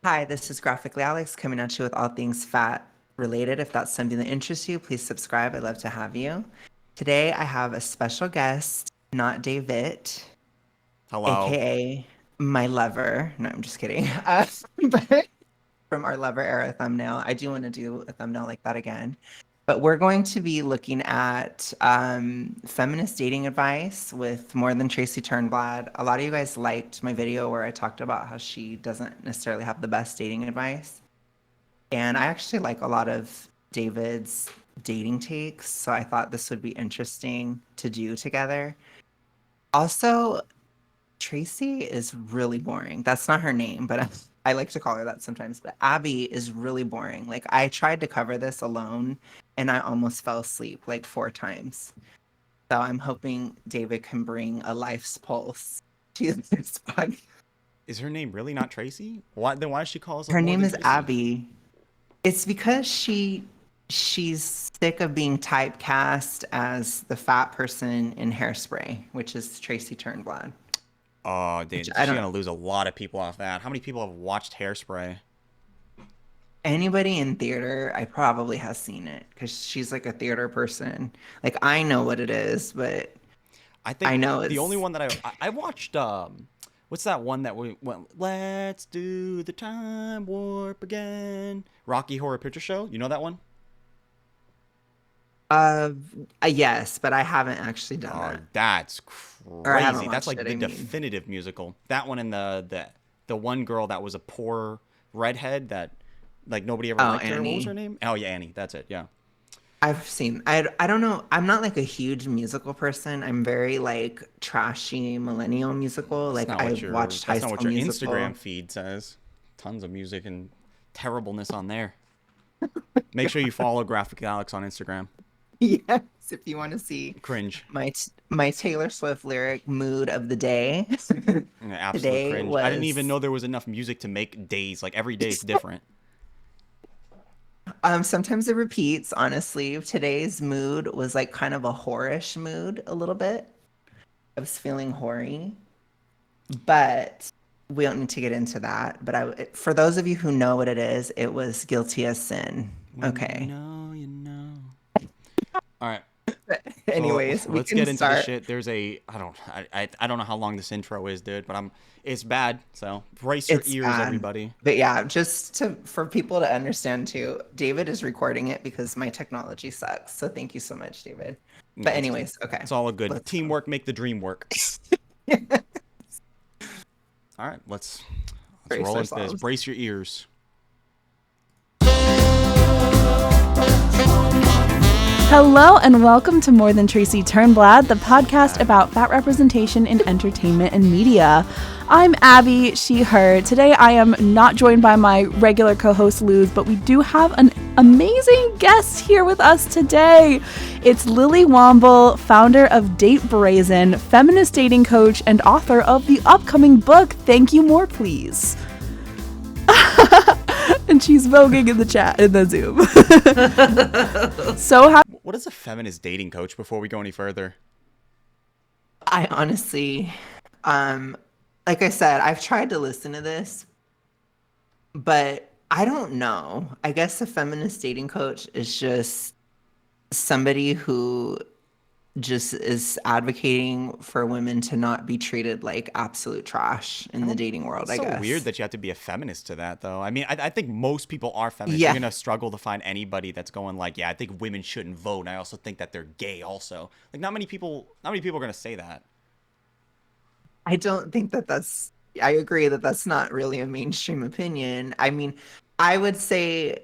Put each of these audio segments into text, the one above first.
Hi, this is Graphically Alex coming at you with all things fat related. If that's something that interests you, please subscribe. I'd love to have you. Today, I have a special guest, not DayVit, Hello. aka my lover. No, I'm just kidding. But from our lover era thumbnail, I do want to do a thumbnail like that again. But we're going to be looking at feminist dating advice with More Than Tracy Turnblad. A lot of you guys liked my video where I talked about how she doesn't necessarily have the best dating advice. And I actually like a lot of David's dating takes, so I thought this would be interesting to do together. Also, Tracy is really boring. That's not her name, but I like to call her that sometimes. But Abby is really boring. Like, I tried to cover this alone and I almost fell asleep like 4 times. So I'm hoping David can bring a life's pulse to this podcast. Is her name really not Tracy? Why does she call herself Her more name than is Tracy? Abby. It's because she's sick of being typecast as the fat person in Hairspray, which is Tracy Turnblad. Oh, Which dude, I she's don't gonna lose a lot of people off that. How many people have watched Hairspray? Anybody in theater, I probably has seen it because she's like a theater person. Like I know what it is, but I I think know the only it's one that I watched what's that one that we went, let's do the time warp again? Rocky Horror Picture Show. You know that one? uh, yes, but I haven't actually done Oh, that. that's Or I haven't crazy. That's watched like it, the I mean. definitive musical. That one and the one girl that was a poor redhead that like nobody ever Oh, liked her. What was her Annie. name? Oh yeah, Annie. That's it. Yeah. I don't know. I'm not like a huge musical person. I'm very like trashy millennial musical. That's Like not I what your watched High that's not what School your Instagram Musical. feed says. Tons of music and terribleness on there. Make sure you follow Graphic Alex on Instagram. Yes, if you want to see Cringe. my Taylor Swift lyric mood of the day. Yeah, absolute Today cringe. I didn't even was know there was enough music to make days. Like every day it's different. sometimes it repeats, honestly. Today's mood was like kind of a whorish mood a little bit. I was feeling hoary, but we don't need to get into that. But for those of you who know what it is, it was guilty as sin. When you Okay. know, you know. All right. So Anyways, we let's can get into this start. shit. There's a I don't know how long this intro is, dude, but it's bad. So brace your It's ears, bad. everybody. But yeah, just to for people to understand too, David is recording it because my technology sucks. So thank you so much, David. No, But anyways, okay. it's all good. Let's go. Teamwork make the dream work. All right, let's Brace roll into this. ourselves. Brace your ears. Hello and welcome to More Than Tracy Turnblad, the podcast Abby. about fat representation in entertainment and media. I'm Abby, she, her. Today I am not joined by my regular co-host Luz, but we do have an amazing guest here with us today. It's Lily Womble, founder of Date Brazen, feminist dating coach, and author of the upcoming book, Thank You More Please. And she's voguing in the chat, in the Zoom. So happy. What is a feminist dating coach before we go any further? I honestly, um, like I said, I've tried to listen to this, but I don't know. I guess a feminist dating coach is just somebody who just is advocating for women to not be treated like absolute trash I in the don't. dating world, It's I so weird guess. that you have to be a feminist to that, though. I mean, I think most people are feminists. You're Yeah, gonna struggle to find anybody that's going like, yeah, I think women shouldn't vote. And I also think that they're gay. Also, like, not many people are gonna say that. I don't think that I agree that that's not really a mainstream opinion. I mean, I would say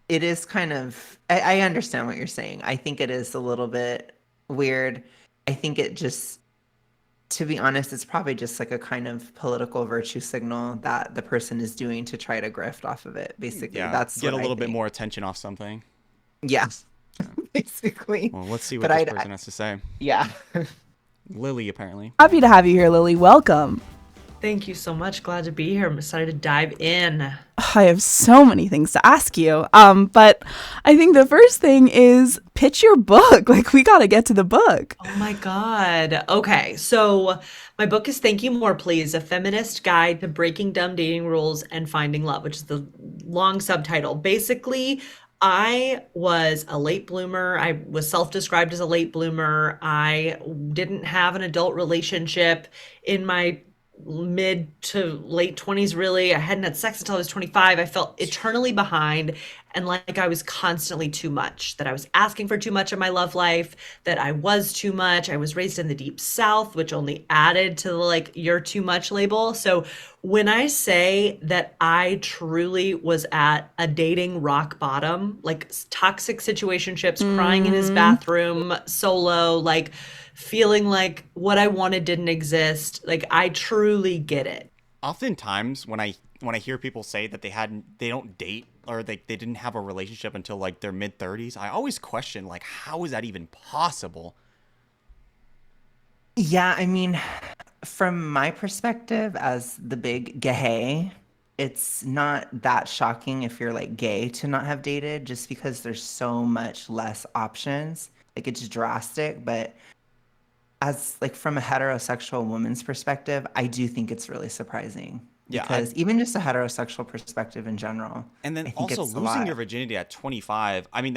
it is kind of, I understand what you're saying. I think it is a little bit weird. I think it just, to be honest, it's probably just like a kind of political virtue signal that the person is doing to try to grift off of it. Basically, Yeah, that's get what a I little bit think. more attention off something. Yeah, Yeah. basically. Well, let's see But what this person has to say. yeah. Lily, apparently. Happy to have you here, Lily. Welcome. Thank you so much. Glad to be here. I'm excited to dive in. I have so many things to ask you. But I think the first thing is pitch your book. Like, we got to get to the book. Oh my God. Okay. So my book is Thank You More Please, a feminist guide to breaking dumb dating rules and finding love, which is the long subtitle. Basically, I was a late bloomer. I was self-described as a late bloomer. I didn't have an adult relationship in my mid to late 20s, really. I hadn't had sex until I was 25. I felt eternally behind and like I was constantly too much, that I was asking for too much in my love life, that I was too much. I was raised in the deep South, which only added to the like, you're too much label. So when I say that I truly was at a dating rock bottom, like toxic situationships, crying in his bathroom, solo, like feeling like what I wanted didn't exist, like I truly get it. Oftentimes when I hear people say that they don't date or they didn't have a relationship until like their mid 30s, I always question like how is that even possible? Yeah, I mean, from my perspective as the big gay, it's not that shocking if you're like gay to not have dated just because there's so much less options. Like it's drastic, but as like from a heterosexual woman's perspective, I do think it's really surprising Yeah, I because even just a heterosexual perspective in general, and I then think also it's a losing your lot. virginity at 25. I mean,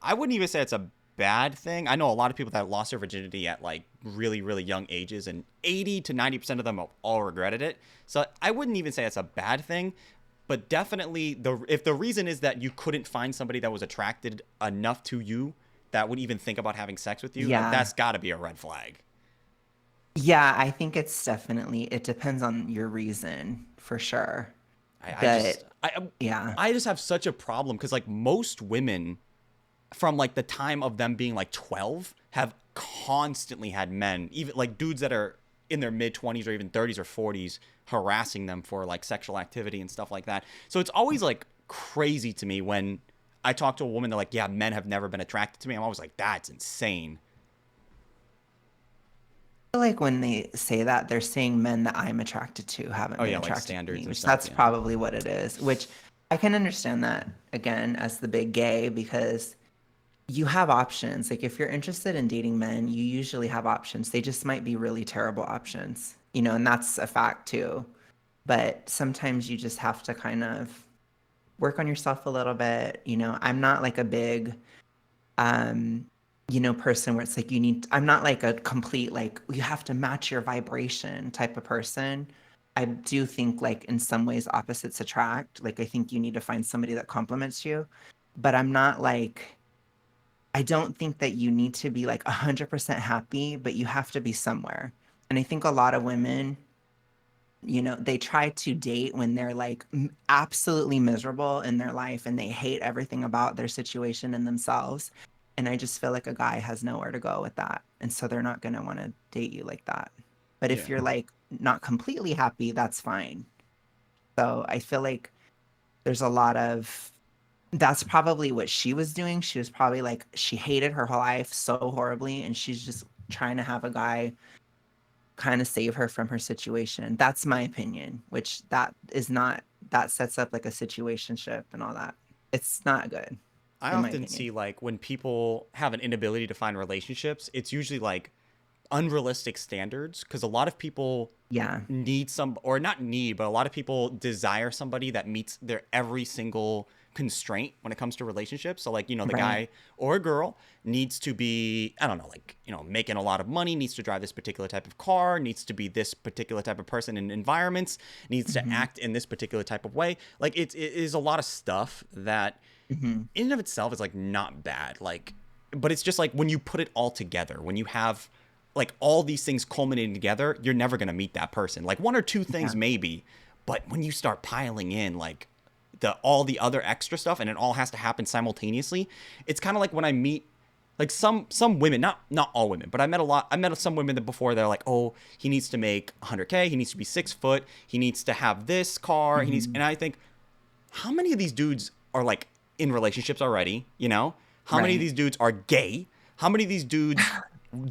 I wouldn't even say it's a bad thing. I know a lot of people that lost their virginity at like really, really young ages, and 80 to 90% of them have all regretted it. So I wouldn't even say it's a bad thing, but definitely if the reason is that you couldn't find somebody that was attracted enough to you that would even think about having sex with you, Yeah. that's got to be a red flag. Yeah, I think it's definitely, it depends on your reason for sure. I just But yeah. I just have such a problem because like most women from like the time of them being like 12 have constantly had men, even like dudes that are in their mid 20s or even 30s or 40s, harassing them for like sexual activity and stuff like that. So it's always like crazy to me when I talk to a woman, they're like, yeah, men have never been attracted to me. I'm always like, that's insane. Feel like when they say that, they're saying men that I'm attracted to haven't Oh been yeah, like attracted to me, standards and which stuff. that's Yeah. probably what it is, which I can understand that again as the big gay because you have options. Like if you're interested in dating men, you usually have options. They just might be really terrible options, and that's a fact too. But sometimes you just have to kind of work on yourself a little bit. I'm not like a big um person where it's like I'm not like a complete like you have to match your vibration type of person. I do think like in some ways opposites attract. Like I think you need to find somebody that complements you, but I'm not like I don't think that you need to be like 100% happy, but you have to be somewhere. And I think a lot of women, they try to date when they're like absolutely miserable in their life and they hate everything about their situation and themselves. And I just feel like a guy has nowhere to go with that. And so they're not going to want to date you like that. But if Yeah. you're like not completely happy, that's fine. So I feel like there's a lot of that's probably what she was doing. She was probably like she hated her whole life so horribly and she's just trying to have a guy kind of save her from her situation. That's my opinion, which that sets up like a situationship and all that. It's not good, I in my often opinion. see like when people have an inability to find relationships, it's usually like unrealistic standards because a lot of people Yeah. need some or not need but a lot of people desire somebody that meets their every single constraint when it comes to relationships. So like the Right. guy or a girl needs to be, I don't know, like making a lot of money, needs to drive this particular type of car, needs to be this particular type of person in environments, needs to Hmm. act in this particular type of way. Like it is a lot of stuff that Hmm. in and of itself is like not bad, like, but it's just like when you put it all together, when you have like all these things culminating together, you're never going to meet that person. Like one or two things Yeah. maybe, but when you start piling in like all the other extra stuff and it all has to happen simultaneously, it's kind of like when I meet like some women, not all women, but I met some women that before they're like, oh, he needs to make 100K, he needs to be 6 foot, he needs to have this car, Hmm. and I think, how many of these dudes are like in relationships already? How many of Right. these dudes are gay? How many of these dudes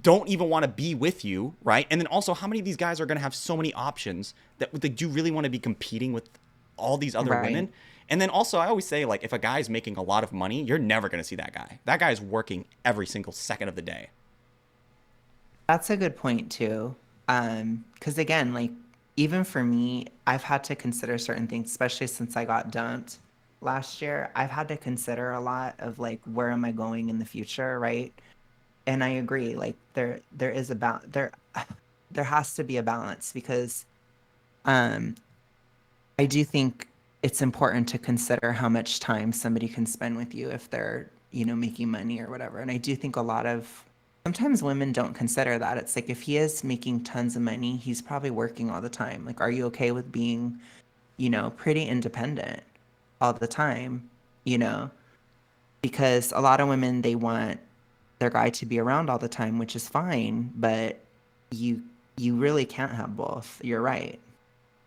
don't even want to be with you, right? And then also, how many of these guys are going to have so many options that like, do you really want to be competing with all these other Right. women? And then also, I always say, like, if a guy's making a lot of money, you're never going to see that guy. That guy's working every single second of the day. That's a good point too. Because again, like even for me, I've had to consider certain things, especially since I got dumped last year. I've had to consider a lot of like where am I going in the future, right? And I agree, like there is a there has to be a balance because um I do think it's important to consider how much time somebody can spend with you if they're, making money or whatever. And I do think a lot of sometimes women don't consider that. It's like if he is making tons of money, he's probably working all the time. Like, are you okay with being, pretty independent all the time? You know, because a lot of women they want their guy to be around all the time, which is fine, but you you really can't have both. You're right.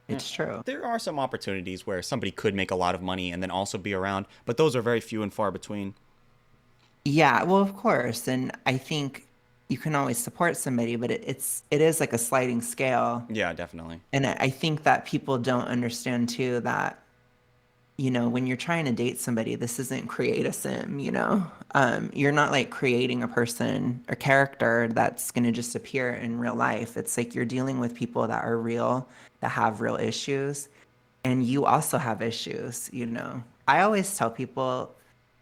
Mm. It's true. There are some opportunities where somebody could make a lot of money and then also be around, but those are very few and far between. Yeah, well, of course, and I think you can always support somebody, but it is like a sliding scale, Yeah, definitely. and I think that people don't understand too that when you're trying to date somebody, this isn't create a sim, you're not like creating a person or character that's going to just appear in real life. It's like you're dealing with people that are real, that have real issues, and you also have issues. I always tell people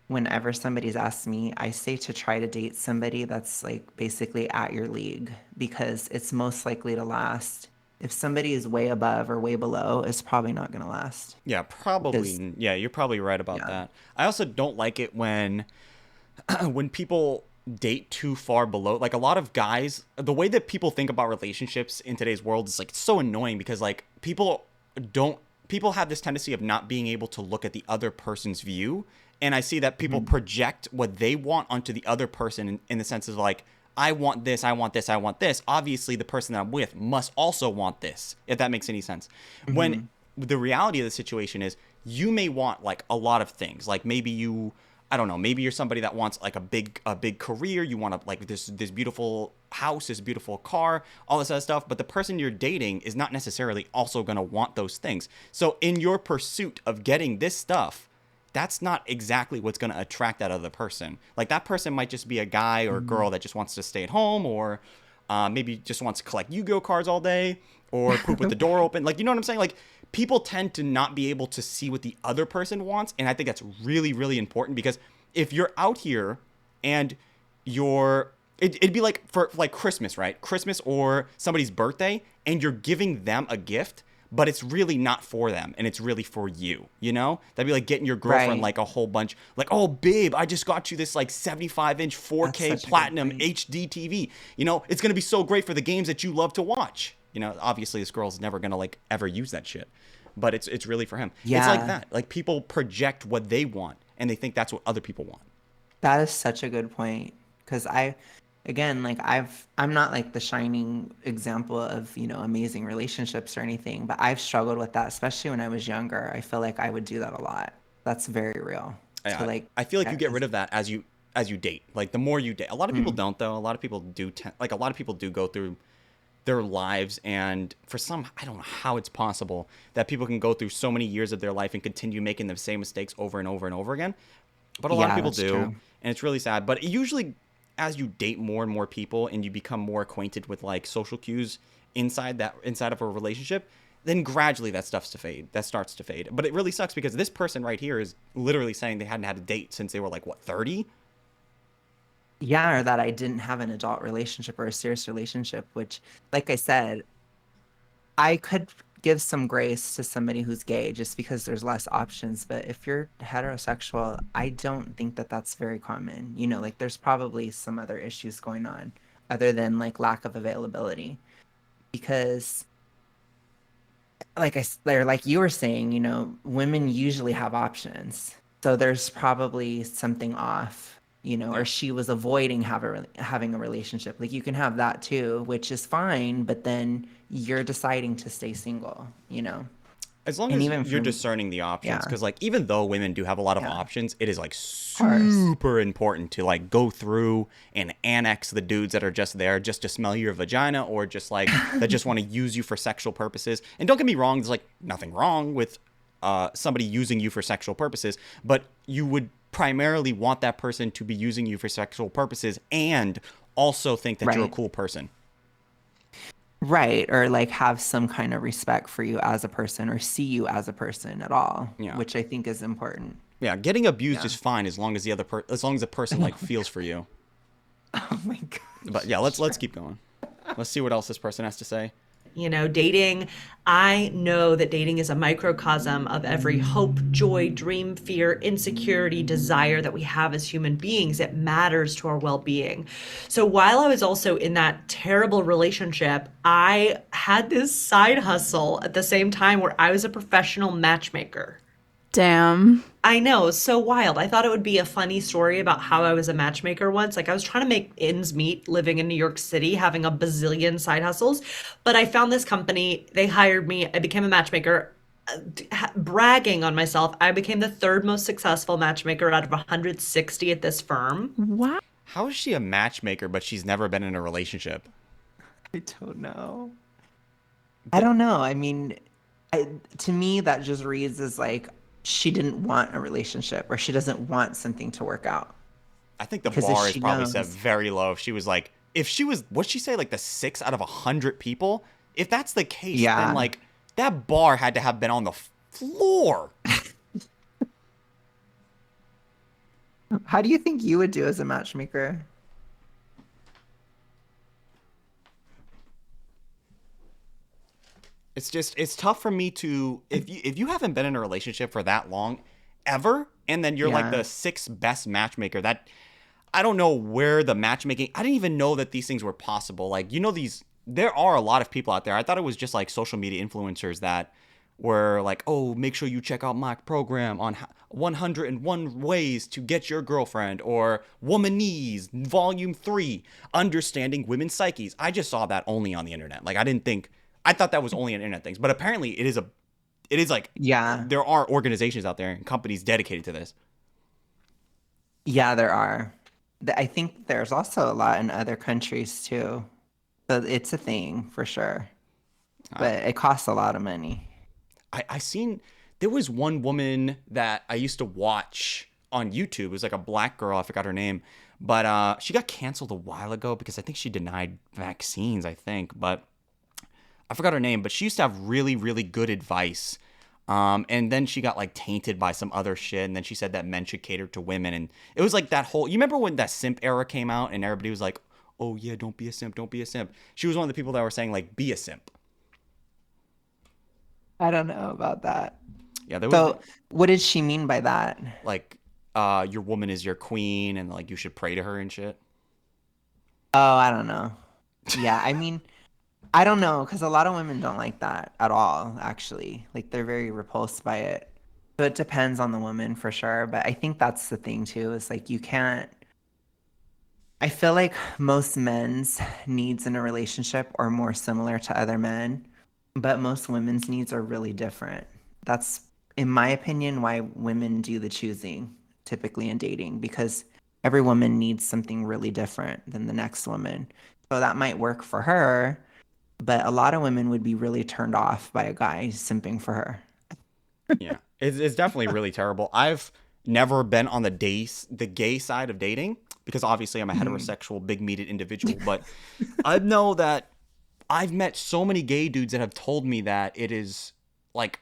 whenever somebody's asked me, I say to try to date somebody that's like basically at your league because it's most likely to last. If somebody is way above or way below, it's probably not going to last Yeah, because, probably. Yeah, you're probably right about yeah. that. I also don't like it when when people date too far below. Like a lot of guys, the way that people think about relationships in today's world is like so annoying because like don't people have this tendency of not being able to look at the other person's view. And I see that people Mhm. project what they want onto the other person in the sense of like, I want this, I want this, I want this. Obviously, the person that I'm with must also want this, if that makes any sense. When Mhm. the reality of the situation is, you may want like a lot of things. Like maybe I don't know, maybe you're somebody that wants like a big career. You want to like this beautiful house, this beautiful car, all this other stuff. But the person you're dating is not necessarily also going to want those things. So in your pursuit of getting this stuff, that's not exactly what's going to attract that other person. Like that person might just be a guy or a Mhm. girl that just wants to stay at home, or maybe just wants to collect Yu-Gi-Oh cards all day, or poop with the door open. Like, you know what I'm saying? Like people tend to not be able to see what the other person wants, and I think that's really, really important because if you're out here and it'd be like for like Christmas, right? Christmas or somebody's birthday, and you're giving them a gift, but it's really not for them and it's really for you, you know? That'd be like getting your girlfriend Right. like a whole bunch, like, oh, babe, I just got you this like 75-inch That's 4K such a good platinum point. HD TV. You know, it's gonna be so great for the games that you love to watch. You know, obviously this girl's never gonna like ever use that shit. But it's really for him. It's like Yeah, that. Like people project what they want and they think that's what other people want. that is such a good point. Because again, like I'm not like the shining example of, amazing relationships or anything, but I've struggled with that, especially when I was younger. I feel like I would do that a lot. That's very real to I, like I feel like you get get rid this. of that as you date. Like the more you date, a lot of people Mm, don't though. A lot of people do. Like a lot of people do go through their lives, and for some, I don't know how it's possible that people can go through so many years of their life and continue making the same mistakes over and over and over again. But a lot of yeah, people that's do, true. and it's really sad. But usually, as you date more and more people and you become more acquainted with like social cues inside of a relationship, then gradually that starts to fade. But it really sucks because this person right here is literally saying they hadn't had a date since they were like, what, 30? Yeah, or that I didn't have an adult relationship or a serious relationship, which, like I said, I could give some grace to somebody who's gay just because there's less options. But if you're heterosexual, I don't think that that's very common. Like there's probably some other issues going on other than like lack of availability. Because, or like you were saying, women usually have options. So there's probably something off, Yeah. or she was avoiding having a relationship. Like you can have that too, which is fine, but then you're deciding to stay single. As long And as even you're for, discerning the options, yeah, because like even though women do have a lot of yeah, of options, it is like course. super important to like go through and annex the dudes that are just there just to smell your vagina, or just like that just want to use you for sexual purposes. And don't get me wrong, there's like nothing wrong with somebody using you for sexual purposes, but you would primarily want that person to be using you for sexual purposes and also think that you're a Right. cool person. Right. Or like have some kind of respect for you as a person or see you as a person at all, Yeah. which I think is important. Yeah, getting abused Yeah. is fine as long as as long as the person like feels for you. Oh my But gosh. yeah, let's keep going. Let's see what else this person has to say. Dating, I know that dating is a microcosm of every hope, joy, dream, fear, insecurity, desire that we have as human beings. It matters to our well being. So while I was also in that terrible relationship, I had this side hustle at the same time where I was a professional matchmaker. Damn. I know, it's so wild. I thought it would be a funny story about how I was a matchmaker once. Like, I was trying to make ends meet living in New York City, having a bazillion side hustles. But I found this company, they hired me, I became a matchmaker, bragging on myself. I became the third most successful matchmaker out of 160 at this firm. Wow. How is she a matchmaker, but she's never been in a relationship? I don't know. I Th- don't know. I mean, to me, that just reads as like she didn't want a relationship or she doesn't want something to work out. I think the Because if bar is she probably set knows, very low. If she was like, if she was, what'd she say, like the 6 out of 100 people? If that's the case, then yeah. like that bar had to have been on the floor. How do you think you would do as a matchmaker? It's tough for me to, if you haven't been in a relationship for that long ever, and then you're like Yeah. the sixth best matchmaker, that I don't know where the matchmaking, I didn't even know that these things were possible. Like, these, there are a lot of people out there. I thought it was just like social media influencers that were like, oh, make sure you check out my program on 101 ways to get your girlfriend, or Womanese Volume 3, Understanding Women's Psyches. I just saw that only on the internet. Like, I thought that was only an internet things, but apparently it is like, Yeah. there are organizations out there and companies dedicated to this. Yeah, there are. I think there's also a lot in other countries too. But it's a thing for sure. Uh, But it costs a lot of money. I seen there was one woman that I used to watch on YouTube. It was like a black girl. I forgot her name, but she got canceled a while ago because I think she denied vaccines. I think, but I forgot her name. But she used to have really, really good advice. And then she got like tainted by some other shit. And then she said that men should cater to women. And it was like that whole. You remember when that simp era came out and everybody was like, "Oh yeah, don't be a simp, don't be a simp." She was one of the people that were saying like, "Be a simp." I don't know about that. Yeah, there was So, what did she mean by that? like your woman is your queen and like you should pray to her and shit. Oh, I don't know. Yeah, I mean, I don't know because a lot of women don't like that at all, actually. Like they're very repulsed by it. So it depends on the woman for sure. But I think that's the thing too, is like you can't. I feel like most men's needs in a relationship are more similar to other men, but most women's needs are really different. That's, in my opinion, why women do the choosing typically in dating, because every woman needs something really different than the next woman. So that might work for her, but a lot of women would be really turned off by a guy simping for her. Yeah, it's definitely really terrible. I've never been on the gay side of dating because obviously I'm a Mhm. heterosexual, big meated individual. But I know that I've met so many gay dudes that have told me that it is like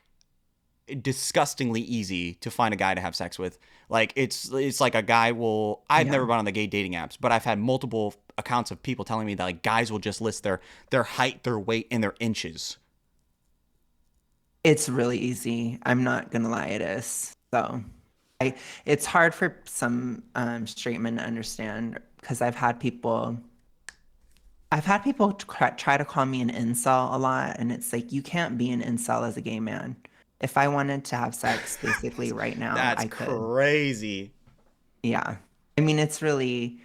disgustingly easy to find a guy to have sex with. Like it's like a guy will. I've Yeah. never been on the gay dating apps, but I've had multiple accounts of people telling me that like guys will just list their height, their weight, and their inches. It's really easy. I'm not gonna lie, it is. So I it's hard for some straight men to understand because I've had people try to call me an incel a lot, and it's like you can't be an incel as a gay man. If I wanted to have sex basically right now, That's I could. crazy. Yeah. I mean, it's very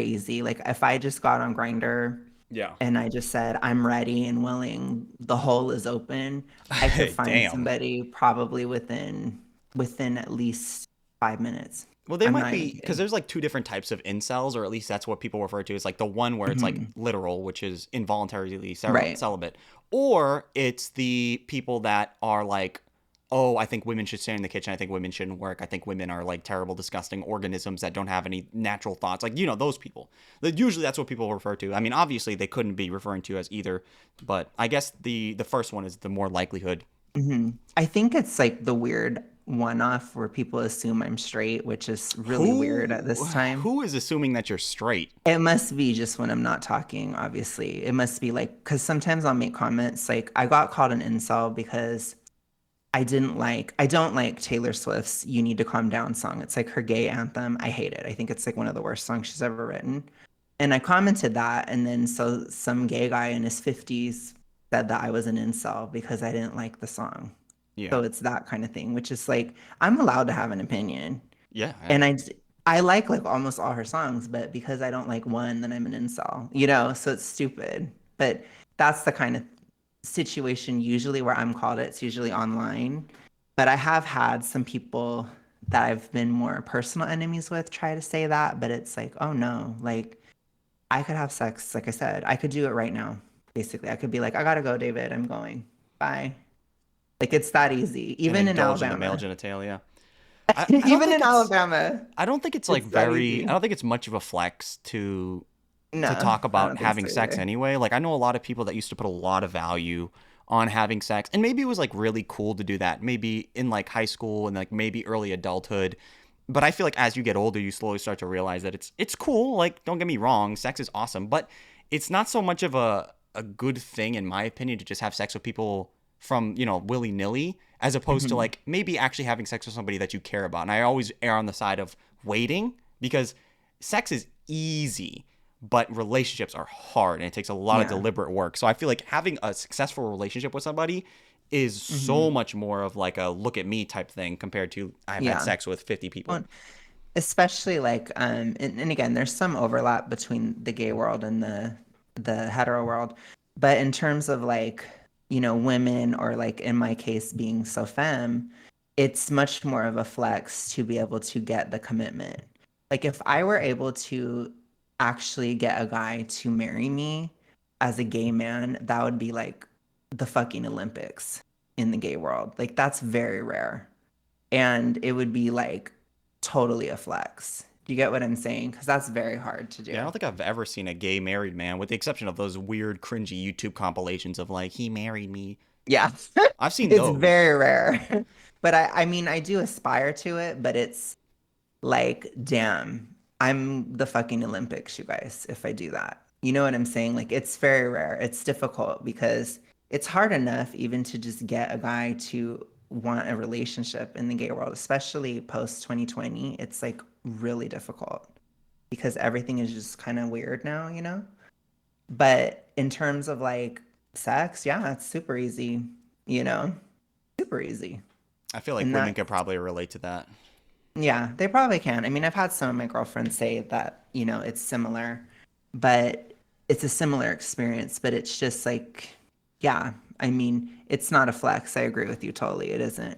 easy. Like if I just got on Grinder Yeah. and I just said, I'm ready and willing. The hole is open. I could find Damn. somebody probably within at least 5 minutes. Well, they I'm might not even be because kidding. there's like two different types of incels, or at least that's what people refer to as like the one where it's like Mhm. literal, which is involuntarily Right. celibate, or it's the people that are like, oh, I think women should stay in the kitchen. I think women shouldn't work. I think women are like terrible, disgusting organisms that don't have any natural thoughts. Like, those people. Usually that's what people refer to. I mean, obviously they couldn't be referring to as either, but I guess the first one is the more likelihood. I think it's like the weird one-off where people assume I'm straight, which is really weird at Who this time. who is assuming that you're straight? It must be just when I'm not talking, obviously. It must be like, because sometimes I'll make comments like I got called an incel because I don't like Taylor Swift's You Need to Calm Down song. It's like her gay anthem. I hate it. I think it's like one of the worst songs she's ever written. And I commented that. And then so some gay guy in his 50s said that I was an incel because I didn't like the song. Yeah. So it's that kind of thing, which is like, I'm allowed to have an opinion. Yeah. And I like almost all her songs, but because I don't like one, then I'm an incel, So it's stupid. But that's the kind of situation usually where I'm called it. It's usually online. But I have had some people that I've been more personal enemies with try to say that, but it's like, oh no, like I could have sex, like I said, I could do it right now. Basically, I could be like, I gotta go, David, I'm going. Bye. Like it's that easy, And even in indulge in the male Alabama. genitalia. I don't Even think in it's Alabama, I don't think it's like it's that very I easy. don't think it's much of a flex to No, talk I about don't think having so sex either. anyway. Like I know a lot of people that used to put a lot of value on having sex, and maybe it was like really cool to do that. Maybe in like high school and like maybe early adulthood. But I feel like as you get older, you slowly start to realize that it's cool. Like don't get me wrong, sex is awesome, but it's not so much of a good thing in my opinion to just have sex with people from, willy nilly, as opposed to Mhm. like maybe actually having sex with somebody that you care about. And I always err on the side of waiting because sex is easy, but relationships are hard and it takes a lot of Yeah. deliberate work. So I feel like having a successful relationship with somebody is so Mhm. much more of like a look at me type thing compared to I've had Yeah. sex with 50 people. Well, especially like and again, there's some overlap between the gay world and the hetero world, but in terms of like, women or like in my case being so femme, it's much more of a flex to be able to get the commitment. Like if I were able to actually get a guy to marry me as a gay man, that would be like the fucking Olympics in the gay world. Like that's very rare. And it would be like totally a flex. Do you get what I'm saying? Because that's very hard to Yeah, I do. don't think I've ever seen a gay married man, with the exception of those weird, cringy YouTube compilations of like, he married me. Yeah, I've seen it's those. very rare. But I mean, I do aspire to it, but it's like, damn, I'm the fucking Olympics, you guys, if I do that. You know what I'm saying? Like, it's very rare. It's difficult because it's hard enough even to just get a guy to want a relationship in the gay world, especially post 2020. It's like really difficult because everything is just kind of weird now? But in terms of like sex, yeah, it's super easy, you know, super easy. I feel like And women that could probably relate to that. yeah, they probably can. I mean, I've had some of my girlfriends say that, it's similar, but it's a similar experience, but it's just like, yeah, I mean, it's not a flex. I agree with you totally. It isn't.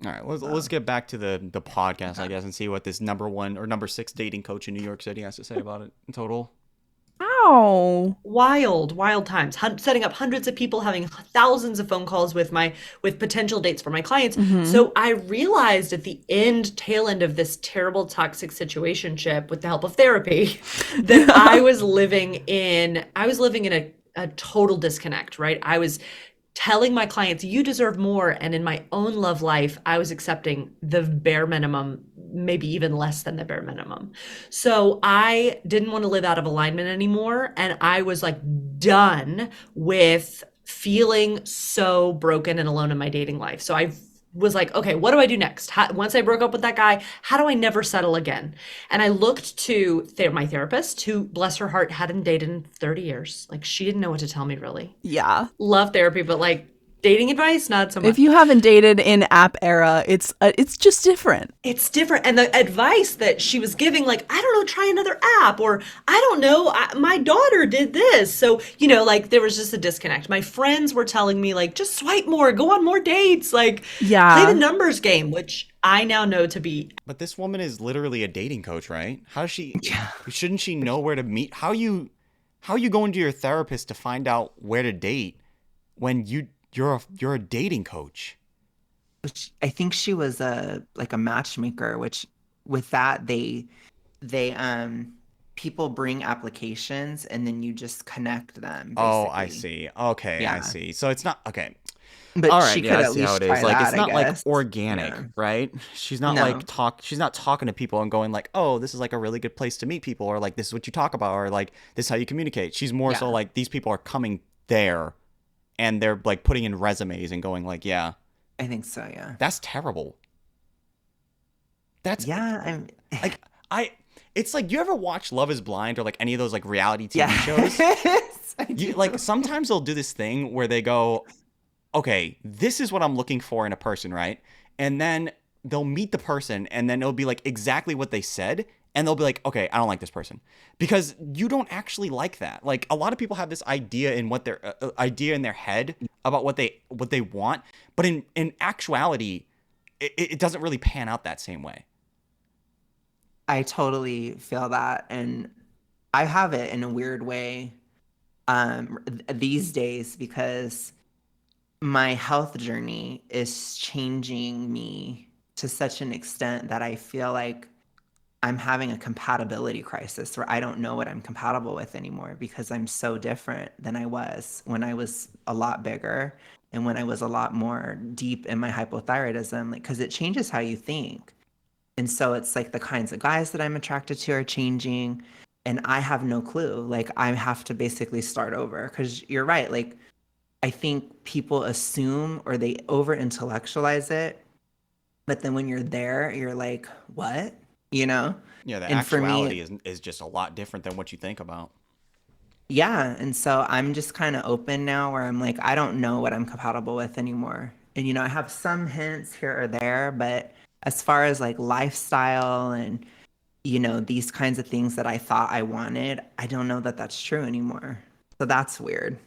All right, let's So, get back to the podcast, I okay. guess, and see what this number one or number six dating coach in New York City has to say about it in total. Ow. Wild, wild times. Setting up hundreds of people, having thousands of phone calls with potential dates for my clients. Mm-hmm. So I realized at the tail end of this terrible toxic situationship, with the help of therapy, that I was living in a total disconnect, right? I was telling my clients, you deserve more. And in my own love life, I was accepting the bare minimum, maybe even less than the bare minimum. So I didn't want to live out of alignment anymore. And I was like done with feeling so broken and alone in my dating life. So I was like, okay, what do I do next? Once I broke up with that guy, how do I never settle again? And I looked to my therapist, who, bless her heart, hadn't dated in 30 years. Like, she didn't know what to tell me, really. Yeah. Love therapy, but like, Dating advice, not so If much. you haven't dated in app era, it's just different. It's different. And the advice that she was giving, like, I don't know, try another app, or I don't know, my daughter did this. So, like, there was just a disconnect. My friends were telling me, like, just swipe more, go on more dates, like, play the Yeah. numbers game, which I now know to be. But this woman is literally a dating coach, right? How does she? Yeah. Shouldn't she know where to meet? How you going to your therapist to find out where to date when you're a dating coach? I think she was a matchmaker, which with that they people bring applications and then you just connect them Oh, I basically. see. Okay, I Yeah. see. So it's not okay. All But right, she yeah, could I at see how it least is. try Like that, it's I not like guess. organic, Yeah. right? She's not No, like she's not talking to people and going like, "Oh, this is like a really good place to meet people," or like this is what you talk about, or like this is how you communicate. She's more so yeah, like these people are coming there and they're like putting in resumes and going like, "Yeah, I think so, yeah. that's terrible." That's Yeah, I'm like I it's like you ever watch Love is Blind or like any of those like reality TV shows? yes, I You do. like sometimes they'll do this thing where they go, okay, this is what I'm looking for in a person, right? And then they'll meet the person and then it'll be like exactly what they said. And they'll be like, okay, I don't like this person because you don't actually like that. Like a lot of people have this idea in what their idea in their head about what they want, but in actuality, it doesn't really pan out that same way. I totally feel that, and I have it in a weird way these days because my health journey is changing me to such an extent that I feel like I'm having a compatibility crisis where I don't know what I'm compatible with anymore because I'm so different than I was when I was a lot bigger and when I was a lot more deep in my hypothyroidism, like because it changes how you think. And so it's like the kinds of guys that I'm attracted to are changing and I have no clue. Like I have to basically start over because you're right. Like I think people assume or they over intellectualize it, but then when you're there, you're like, what? You know? Yeah, the And for me, actuality is just a lot different than what you think about. yeah. And so I'm just kind of open now where I'm like, I don't know what I'm compatible with anymore. And, I have some hints here or there, but as far as like lifestyle and, these kinds of things that I thought I wanted, I don't know that that's true anymore. So that's weird.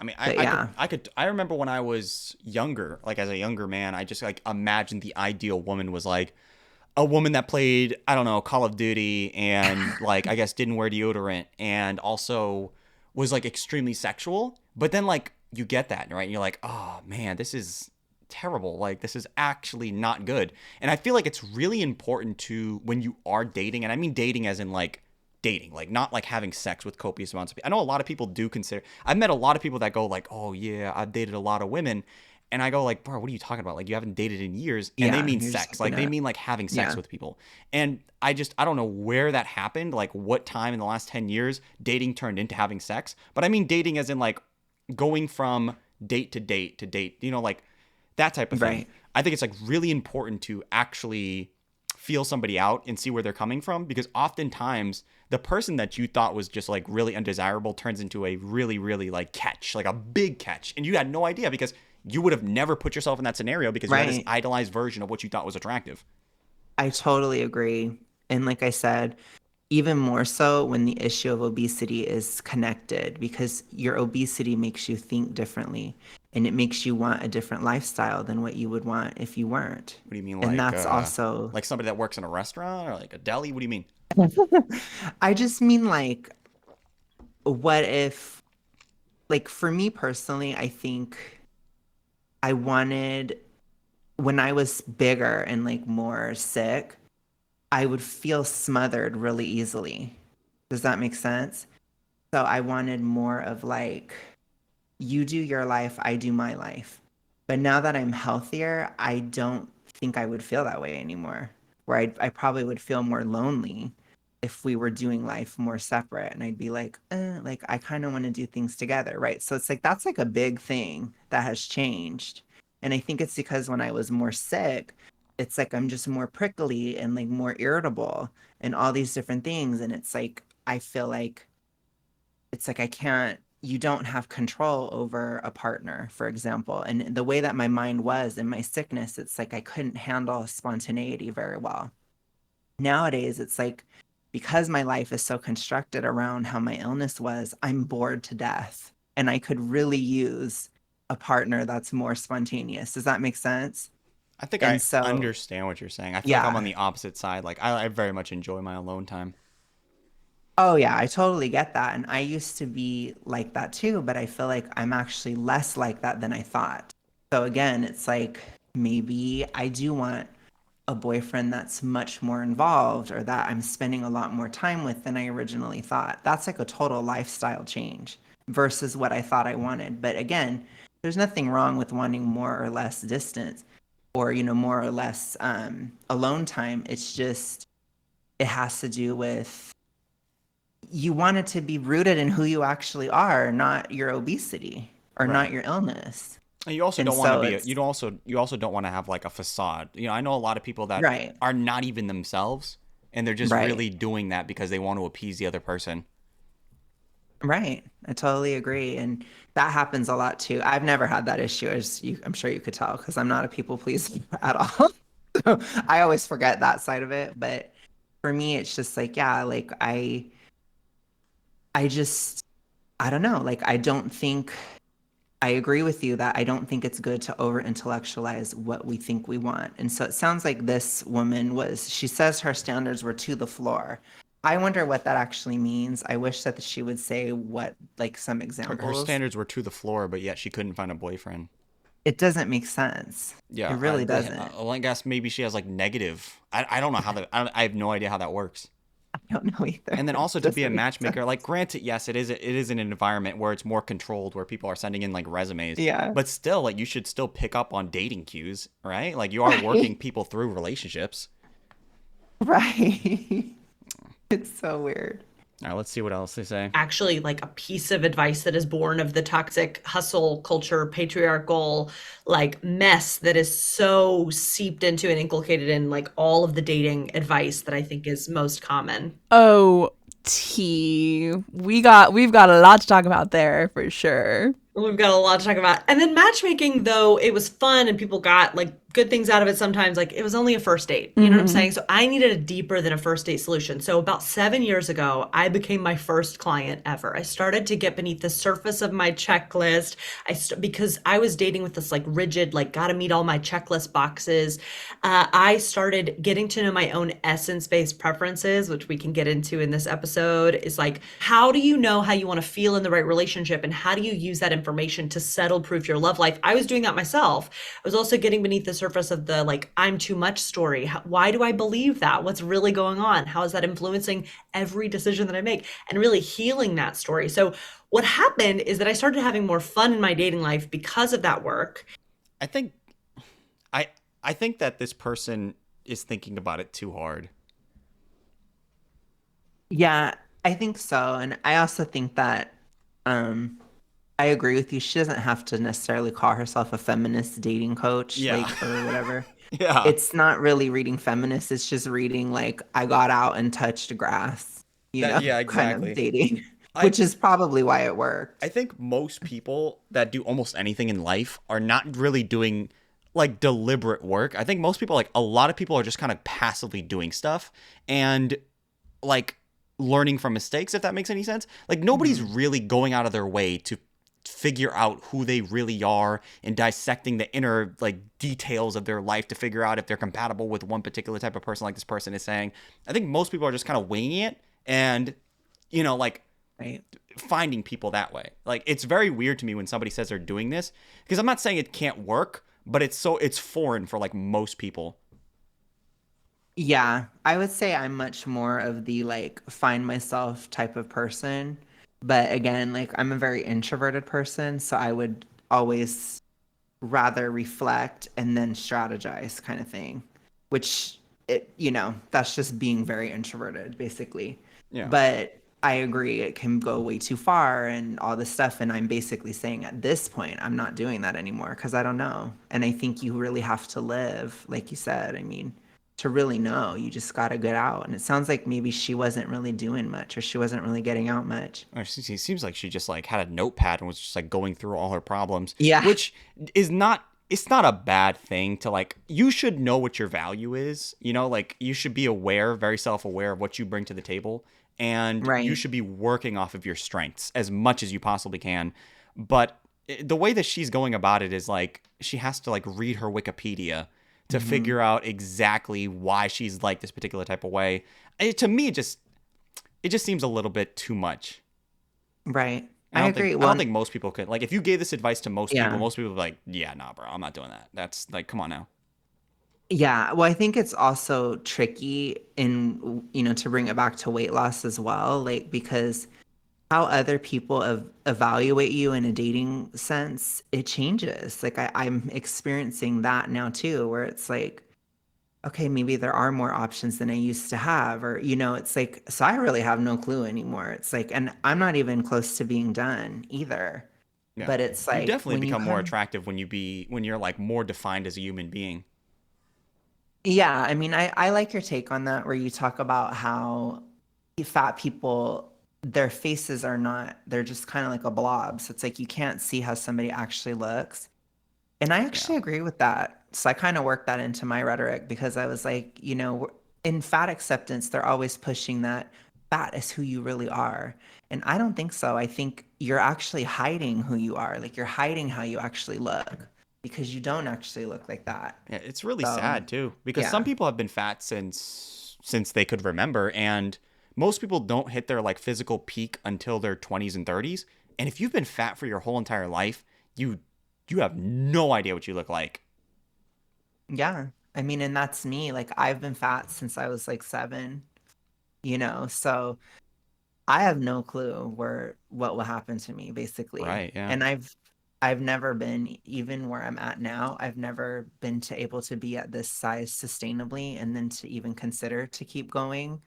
I mean, But yeah, I remember when I was younger, like as a younger man, I just like imagined the ideal woman was like a woman that played, I don't know, Call of Duty and like I guess didn't wear deodorant and also was like extremely sexual. But then like you get that, right? And you're like, "Oh man, this is terrible. Like this is actually not good." And I feel like it's really important to when you are dating, and I mean dating as in like dating, like not like having sex with copious amounts of people. I know a lot of people do consider I've met a lot of people that go like, "Oh yeah, I've dated a lot of women." And I go like, bro, what are you talking about? Like you haven't dated in years, and they yeah, mean you're just sex. looking Like they at, mean like having sex yeah. with people. And I don't know where that happened, like what time in the last 10 years dating turned into having sex. But I mean dating as in like going from date to date to date, like that type of thing. Right. I think it's like really important to actually feel somebody out and see where they're coming from because oftentimes the person that you thought was just like really undesirable turns into a really, really like catch, like a big catch. And you had no idea because you would have never put yourself in that scenario because you had this Right. idolized version of what you thought was attractive. I totally agree. And like I said, even more so when the issue of obesity is connected because your obesity makes you think differently and it makes you want a different lifestyle than what you would want if you weren't. What do you mean And that's also, like somebody that works in a restaurant or like a deli? What do you mean? I just mean like, what if, like for me personally, I think I wanted, when I was bigger and like more sick, I would feel smothered really easily. Does that make sense? So I wanted more of like, you do your life, I do my life. But now that I'm healthier, I don't think I would feel that way anymore. Where I probably would feel more lonely if we were doing life more separate. And I'd be like I kind of want to do things together, right? So it's like that's like a big thing that has changed. And I think it's because when I was more sick, it's like I'm just more prickly and like more irritable and all these different things. And it's like I feel like it's like I can't, you don't have control over a partner, for example. And the way that my mind was in my sickness, it's like I couldn't handle spontaneity very well. Nowadays, it's like because my life is so constructed around how my illness was, I'm bored to death. And I could really use a partner that's more spontaneous. Does that make sense? I think And I so, understand what you're saying. I feel like I'm yeah. on the opposite side. Like I very much enjoy my alone time. Oh, yeah, I totally get that. And I used to be like that too, but I feel like I'm actually less like that than I thought. So again, it's like maybe I do want a boyfriend that's much more involved or that I'm spending a lot more time with than I originally thought. That's like a total lifestyle change versus what I thought I wanted. But again, there's nothing wrong with wanting more or less distance or, more or less alone time. It's just, it has to do with you want it to be rooted in who you actually are, not your obesity or not Right. your illness. And you also And don't want to so be it's you also don't want to have like a facade. I know a lot of people that right, are not even themselves and they're just right. really doing that because they want to appease the other person. Right. I totally agree. And that happens a lot too. I've never had that issue, as I'm sure you could tell, because I'm not a people pleaser at all. So I always forget that side of it. But for me, it's just like, yeah, like I just, I don't know. Like, I don't think, I agree with you that I don't think it's good to over intellectualize what we think we want. And so it sounds like this woman she says her standards were to the floor. I wonder what that actually means. I wish that she would say what, like some Her examples. standards were to the floor, but yet she couldn't find a boyfriend. It doesn't make sense. It Yeah, really doesn't. I guess maybe she has like negative. I don't know how that. I have no idea how that works. I don't know either. And then It also to be a doesn't make matchmaker, sense. like granted, yes, it is an environment where it's more controlled, where people are sending in like resumes, Yeah. but still, like you should still pick up on dating cues, right? Like you are working Right. people through relationships. Right. It's so weird. All right, let's see what else they say. Actually like a piece of advice that is born of the toxic hustle culture, patriarchal like mess that is so seeped into and inculcated in like all of the dating advice that I think is most common. Oh, T. We've got a lot to talk about there for sure. We've got a lot to talk about. And then matchmaking, though, it was fun and people got like good things out of it sometimes. Like it was only a first date. You know what I'm saying? So I needed a deeper than a first date solution. So about 7 years ago, I became my first client ever. I started to get beneath the surface of my checklist. Because I was dating with this like rigid, like gotta meet all my checklist boxes. I started getting to know my own essence-based preferences, which we can get into in this episode. Is like, how do you know how you want to feel in the right relationship, and how do you use that information to settle proof your love life? I was doing that myself. I was also getting beneath the surface of the like I'm too much story. Why do I believe that? What's really going on? How is that influencing every decision that I make? And really healing that story. So what happened is that I started having more fun in my dating life because of that work. I think, I I think that this person is thinking about it too hard. Yeah, I think so. And I also think that um I agree with you. She doesn't have to necessarily call herself a feminist dating coach, Yeah, like or whatever. yeah, It's not really reading feminist, it's just reading like I got out and touched grass, yeah, kind of exactly. dating, I which is probably why it worked. I think most people that do almost anything in life are not really doing like deliberate work. I think most people, like a lot of people, are just kind of passively doing stuff and like learning from mistakes, if that makes any sense. Like nobody's Mhm. really going out of their way to figure out who they really are and dissecting the inner like details of their life to figure out if they're compatible with one particular type of person, like this person is saying. I think most people are just kind of winging it and like Right. finding people that way. Like it's very weird to me when somebody says they're doing this, because I'm not saying it can't work, but it's foreign for like most people. Yeah, I would say I'm much more of the like find myself type of person. But again, like I'm a very introverted person, so I would always rather reflect and then strategize kind of thing, which that's just being very introverted basically. Yeah. But I agree it can go way too far and all this stuff. And I'm basically saying at this point, I'm not doing that anymore because I don't know. And I think you really have to live, like you said. I mean, to really know. You just got to get out. And it sounds like maybe she wasn't really doing much, or she wasn't really getting out much. Or it seems like she just like had a notepad and was just like going through all her problems, Yeah. which is not. It's not a bad thing to like. You should know what your value is. You know, like you should be aware, very self-aware of what you bring to the table, and you Right. should be working off of your strengths as much as you possibly can. But the way that she's going about it is like she has to like read her Wikipedia to Hmm. figure out exactly why she's like this particular type of way. To me, it just seems a little bit too much. Right. I I don't think agree. I don't Well, think most people could like if you gave this advice to yeah. most people would be like, yeah, nah, bro, I'm not doing that. That's like, come on now. Yeah. Well, I think it's also tricky in, to bring it back to weight loss as well, like, because how other people evaluate you in a dating sense, it changes. Like, I'm experiencing that now too, where it's like, okay, maybe there are more options than I used to have, or, it's like, so I really have no clue anymore. It's like, and I'm not even close to being done either. Yeah, But it's you like definitely when you become more kind of, attractive when you're like more defined as a human being. yeah, I mean, I like your take on that, where you talk about how fat people, their faces are not, they're just kind of like a blob. So it's like you can't see how somebody actually looks. And I Yeah, actually agree with that. So I kind of worked that into my rhetoric, because I was like, in fat acceptance, they're always pushing that fat is who you really are. And I don't think so. I think you're actually hiding who you are. Like, you're hiding how you actually look, because you don't actually look like that. yeah, it's really So, sad too because some yeah. people have been fat since they could remember, and most people don't hit their like physical peak until their 20s and 30s. And if you've been fat for your whole entire life, you you have no idea what you look like. Yeah. I mean, and that's me. Like, I've been fat since I was like 7, so I have no clue what will happen to me, basically. Right? Yeah. And I've never been, even where I'm at now, I've never been to able to be at this size sustainably, and then to even consider to keep going.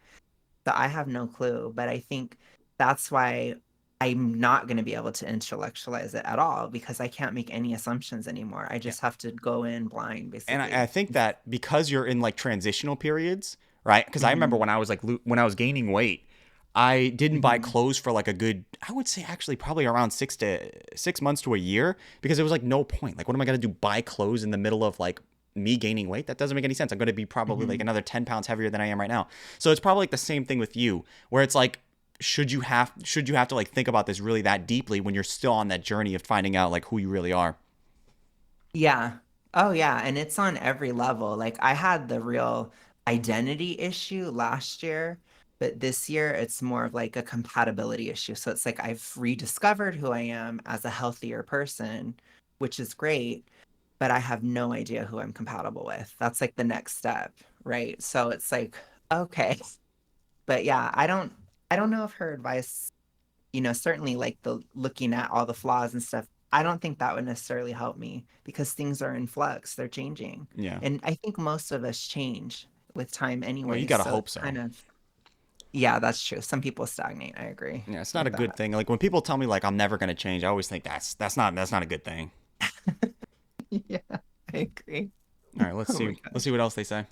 So I have no clue, but I think that's why I'm not going to be able to intellectualize it at all, because I can't make any assumptions anymore. I Yeah. just have to go in blind, And I basically. think that because you're in like transitional periods, right? Because I remember Hmm. when I was like when I was gaining weight, I didn't buy Hmm. clothes for like a good, I would say actually probably around 6 months to a year because there was like no point. Like, what am I gonna do? Buy clothes in the middle of like me gaining weight? That doesn't make any sense. I'm gonna be probably like Hmm. another 10 pounds heavier than I am right now. So it's probably like the same thing with you, where it's like, should you have to like think about this really that deeply when you're still on that journey of finding out like who you really are? Yeah. Oh, yeah. And it's on every level. Like, I had the real identity issue last year, but this year it's more of like a compatibility issue. So it's like I've rediscovered who I am as a healthier person, which is great, but I have no idea who I'm compatible with. That's like the next step, right? So it's like, okay. But yeah, I don't know if her advice, certainly like the looking at all the flaws and stuff, I don't think that would necessarily help me, because things are in flux, they're changing. Yeah. And I think most of us change with time Well, you anyway. gotta So hope it's so. kind of, yeah, that's true. Some people stagnate. I agree Yeah, it's not a with good that. thing. Like when people tell me like I'm never gonna change, I always think that's not a good thing. Yeah, I agree. All right, let's Oh see my let's gosh. see what else they say.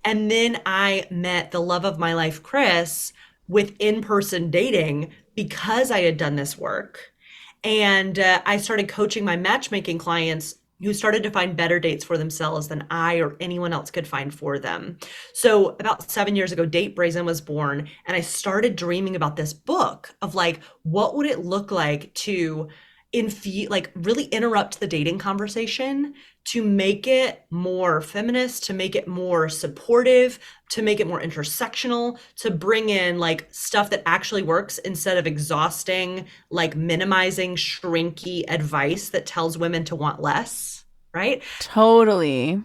And then I met the love of my life, Chris, with in-person dating because I had done this work. And I started coaching my matchmaking clients who started to find better dates for themselves than I or anyone else could find for them. So about 7 years ago, Date Brazen was born, and I started dreaming about this book of like, what would it look like to like really interrupt the dating conversation, to make it more feminist, to make it more supportive, to make it more intersectional, to bring in like stuff that actually works instead of exhausting, like minimizing, shrinky advice that tells women to want less, right? Totally.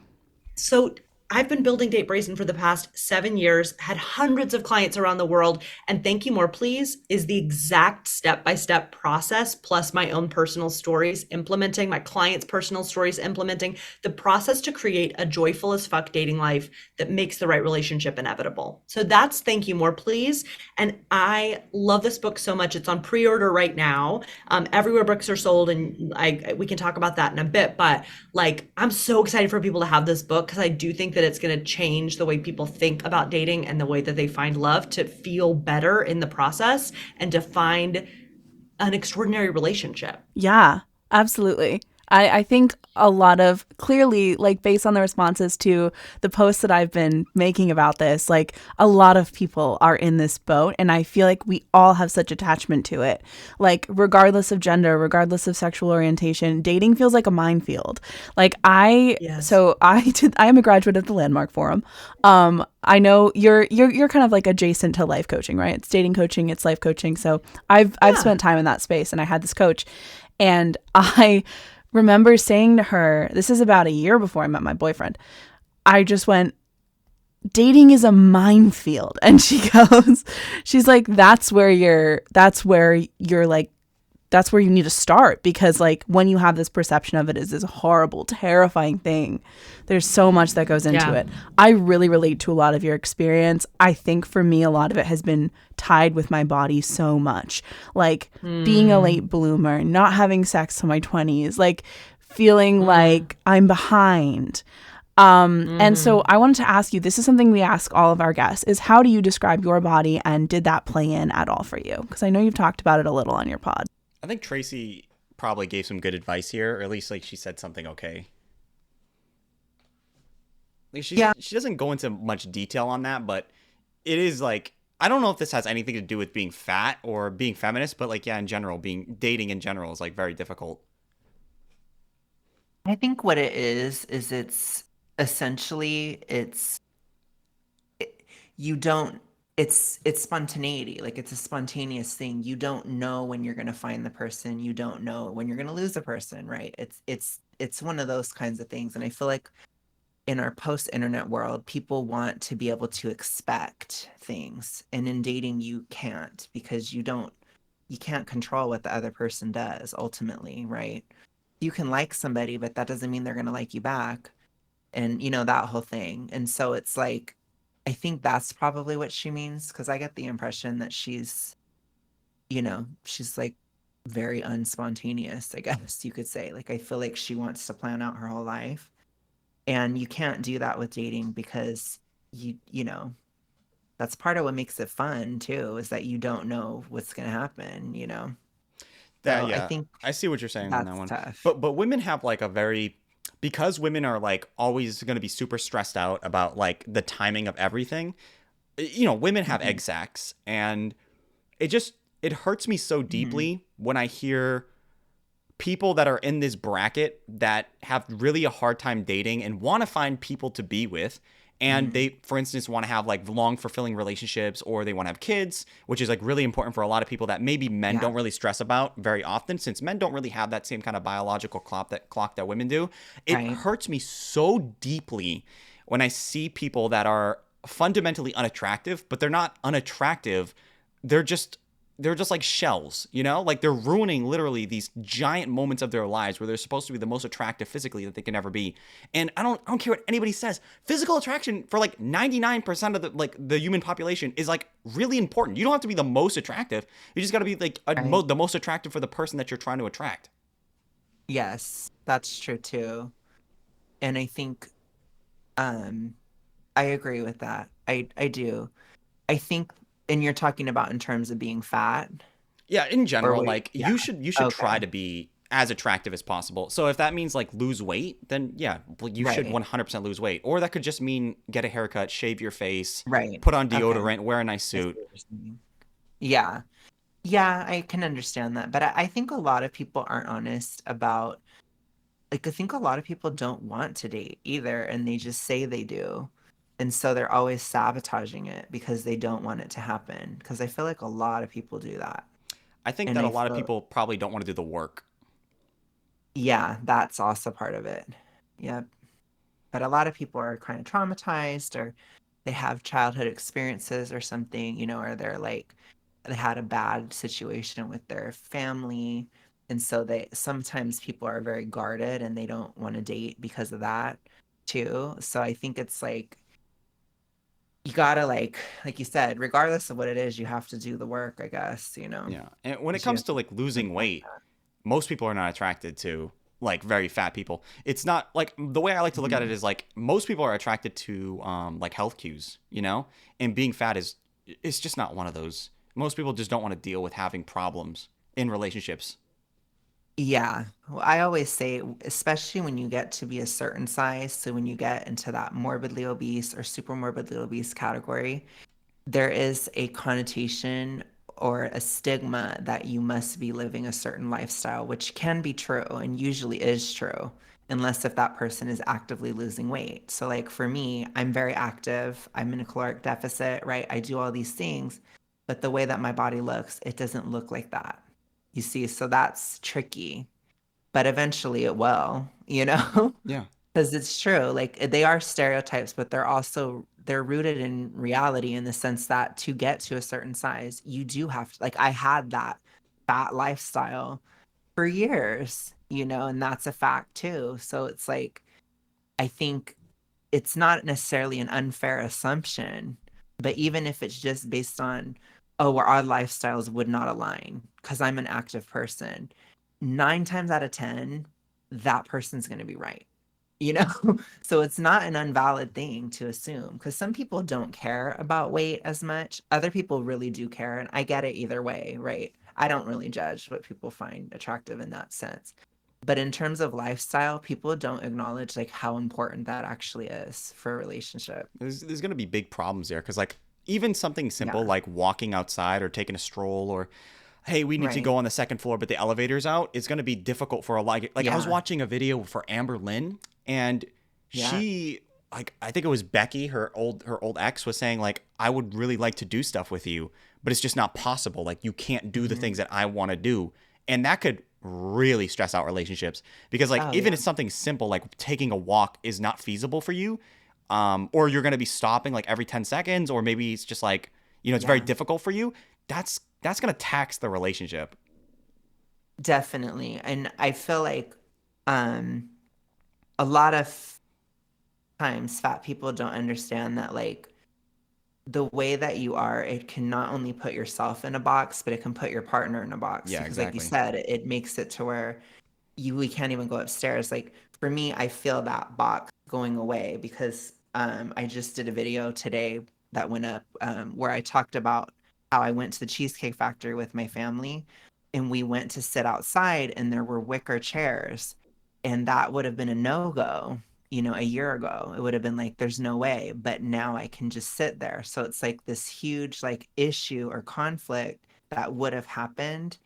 So I've been building Date Brazen for the past 7 years, had hundreds of clients around the world. And Thank You More Please is the exact step-by-step process, plus my own personal stories, implementing my clients' personal stories, implementing the process to create a joyful as fuck dating life that makes the right relationship inevitable. So that's Thank You More Please. And I love this book so much. It's on pre-order right now. Everywhere books are sold, and we can talk about that in a bit. But like, I'm so excited for people to have this book because I do think that that it's going to change the way people think about dating and the way that they find love to feel better in the process and to find an extraordinary relationship. Yeah, absolutely. I think a lot of clearly, like based on the responses to the posts that I've been making about this, like a lot of people are in this boat. And I feel like we all have such attachment to it. Like, regardless of gender, regardless of sexual orientation, dating feels like a minefield. Like, Yes. I am a graduate of the Landmark Forum. I know you're kind of like adjacent to life coaching, right? It's dating coaching, it's life coaching. So I've Yeah. spent time in that space, and I had this coach, and I remember saying to her, this is about a year before I met my boyfriend, I just went, dating is a minefield. And she's like, that's where you need to start, because like when you have this perception of it as this horrible, terrifying thing, there's so much that goes into Yeah. it. I really relate to a lot of your experience. I think for me, a lot of it has been tied with my body so much, like being a late bloomer, not having sex till my 20s, like feeling like I'm behind. And so I wanted to ask you, this is something we ask all of our guests, is how do you describe your body, and did that play in at all for you? Because I know you've talked about it a little on your pod. I think Tracy probably gave some good advice here, or at least like she said something okay. Like Yeah. she doesn't go into much detail on that, but it is like, I don't know if this has anything to do with being fat or being feminist, but like, yeah, in general, being dating in general is like very difficult. I think what it is it's essentially you don't it's spontaneity. Like, it's a spontaneous thing. You don't know when you're going to find the person. You don't know when you're going to lose the person, right? It's one of those kinds of things. And I feel like in our post-internet world, people want to be able to expect things. And in dating, you can't, because you can't control what the other person does ultimately, right? You can like somebody, but that doesn't mean they're going to like you back. And that whole thing. And so it's like, I think that's probably what she means, because I get the impression that she's like very unspontaneous, I guess you could say. Like, I feel like she wants to plan out her whole life. And you can't do that with dating, because that's part of what makes it fun too, is that you don't know what's going to happen. That, So I yeah, think I see what you're saying on that that's one. tough. But women have like a very, because women are like always going to be super stressed out about like the timing of everything. Women have Mhm. egg sacs, and it hurts me so Mhm. deeply when I hear people that are in this bracket that have really a hard time dating and want to find people to be with, and Mhm. they, for instance, want to have like long fulfilling relationships, or they want to have kids, which is like really important for a lot of people that maybe men Yeah. don't really stress about very often, since men don't really have that same kind of biological clock that women do. It Right. hurts me so deeply when I see people that are fundamentally unattractive, but they're not unattractive, they're just they're just like shells, like they're ruining literally these giant moments of their lives where they're supposed to be the most attractive physically that they can ever be. And I don't care what anybody says. Physical attraction for like 99% of the human population is like really important. You don't have to be the most attractive. You just got to be like Right. the most attractive for the person that you're trying to attract. Yes, that's true too. And I think um I agree with that. I do. I think, and you're talking about in terms of being fat, Yeah, in or general, wait, like yeah. you should try Okay. to be as attractive as possible. So if that means like lose weight, then yeah, well, you should Right. 100% lose weight. Or that could just mean get a haircut, shave your face, Right. put on Okay. deodorant, wear a nice I see suit. what you're saying. Yeah. Yeah, I can understand that. But I think a lot of people aren't honest about, like, I think a lot of people don't want to date either, and they just say they do. And so they're always sabotaging it because they don't want it to happen. Because I feel like a lot of people do that. I think And that a I lot of feel, people probably don't want to do the work. yeah, that's also part of it. Yep. But a lot of people are kind of traumatized, or they have childhood experiences or something, or they had a bad situation with their family. And so sometimes people are very guarded and they don't want to date because of that too. So I think it's like, you gotta, like you said, regardless of what it is, you have to do the work, I guess, Yeah. And when it 'cause you comes have to to like losing confront weight, that. most people are not attracted to like very fat people. It's not like the way I like to look at it Mhm. is like most people are attracted to like health cues, you know? And being fat is it's just not one of those. Most people just don't want to deal with having problems in relationships. Yeah. Well, I always say, especially when you get to be a certain size, so when you get into that morbidly obese or super morbidly obese category, there is a connotation or a stigma that you must be living a certain lifestyle, which can be true and usually is true, unless if that person is actively losing weight. So, like for me, I'm very active, I'm in a caloric deficit, right? I do all these things, but the way that my body looks, it doesn't look like that. You see, so that's tricky, but eventually it will, you know? Yeah. Because it's true, like they are stereotypes, but they're rooted in reality in the sense that to get to a certain size, you do have to, like I had that fat lifestyle for years, and that's a fact too. So it's like I think it's not necessarily an unfair assumption, but even if it's just based on, oh, where our lifestyles would not align, because I'm an active person, 9 times out of 10, that person's going to be right. You know? So it's not an invalid thing to assume because some people don't care about weight as much. Other people really do care. And I get it either way, right? I don't really judge what people find attractive in that sense. But in terms of lifestyle, people don't acknowledge like how important that actually is for a relationship. There's going to be big problems there cuz like even something simple Yeah. like walking outside or taking a stroll or hey, we need to Right. go on the second floor, but the elevator's out. It's going to be difficult for a lot. Like I was Yeah. watching a video for Amber Lynn, and Yeah. she, like, I think it was Becky, her old ex, was saying like, I would really like to do stuff with you, but it's just not possible. Like, you can't do the Hmm. things that I want to do, and that could really stress out relationships because like Oh, even yeah. if something simple like taking a walk is not feasible for you, or you're going to be stopping like every 10 seconds, or maybe it's just like it's very Yeah. difficult for you. That's going to tax the relationship. Definitely. And I feel like um a lot of times fat people don't understand that like the way that you are, it can not only put yourself in a box, but it can put your partner in a box Yeah, because like you exactly. said, it makes it to where we can't even go upstairs. Like for me, I feel that box going away because I just did a video today that went up where I talked about how I went to the Cheesecake Factory with my family and we went to sit outside and there were wicker chairs and that would have been a no-go. A year ago, it would have been like, there's no way. But now I can just sit there. So it's like this huge like issue or conflict that would have happened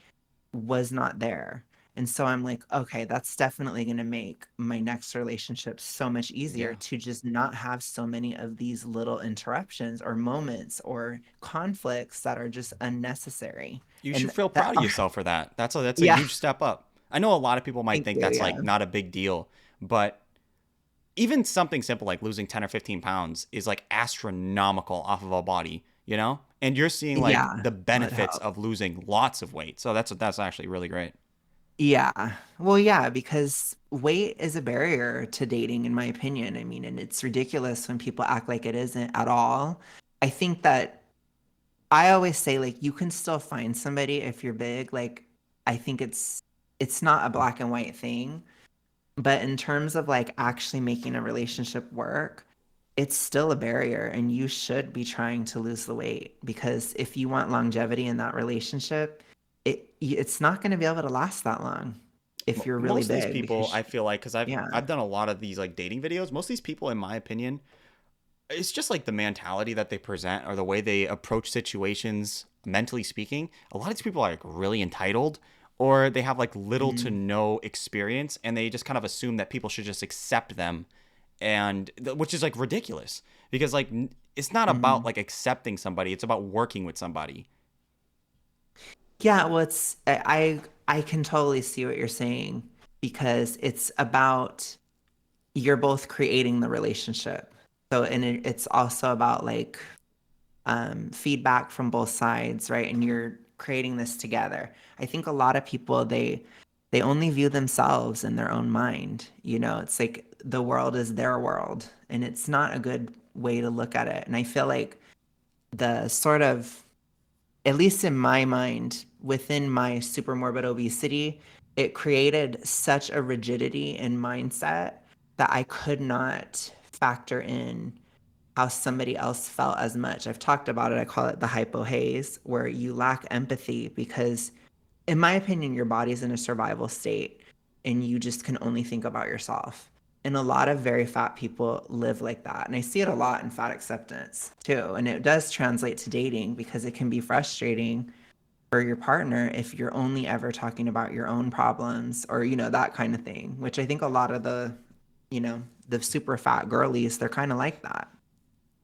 was not there. And so I'm like, okay, that's definitely going to make my next relationship so much easier Yeah. to just not have so many of these little interruptions or moments or conflicts that are just unnecessary. You should And feel that proud of are, yourself for that. That's a yeah, huge step up. I know a lot of people might thank think you. that's Yeah. like not a big deal, but even something simple like losing 10 or 15 pounds is like astronomical off of a body, you know? And you're seeing like Yeah. the Would benefits help. of losing lots of weight. So that's actually really great. Yeah. Well, yeah, because weight is a barrier to dating, in my opinion. I mean, and it's ridiculous when people act like it isn't at all. I think that I always say like you can still find somebody if you're big. Like I think it's not a black and white thing, but in terms of like actually making a relationship work, it's still a barrier and you should be trying to lose the weight because if you want longevity in that relationship, it's not going to be able to last that long if you're really Most of these big people, because I feel like, because I've yeah. I've done a lot of these like dating videos. Most of these people, in my opinion, it's just like the mentality that they present or the way they approach situations, mentally speaking. A lot of these people are like really entitled, or they have like little to Mhm. no experience, and they just kind of assume that people should just accept them, and which is like ridiculous because like it's not about Mhm. like accepting somebody; it's about working with somebody. Yeah, well, I can totally see what you're saying because it's about you're both creating the relationship. So, and it's also about like feedback from both sides, right? And you're creating this together. I think a lot of people they only view themselves in their own mind. It's like the world is their world, and it's not a good way to look at it. And I feel like the sort of, at least in my mind, within my super morbid obesity, it created such a rigidity in mindset that I could not factor in how somebody else felt as much. I've talked about it. I call it the hypo haze, where you lack empathy because, in my opinion, your body's in a survival state and you just can only think about yourself. And a lot of very fat people live like that. And I see it a lot in fat acceptance too. And it does translate to dating because it can be frustrating for your partner if you're only ever talking about your own problems or, that kind of thing, which I think a lot of the super fat girlies, they're kind of like that,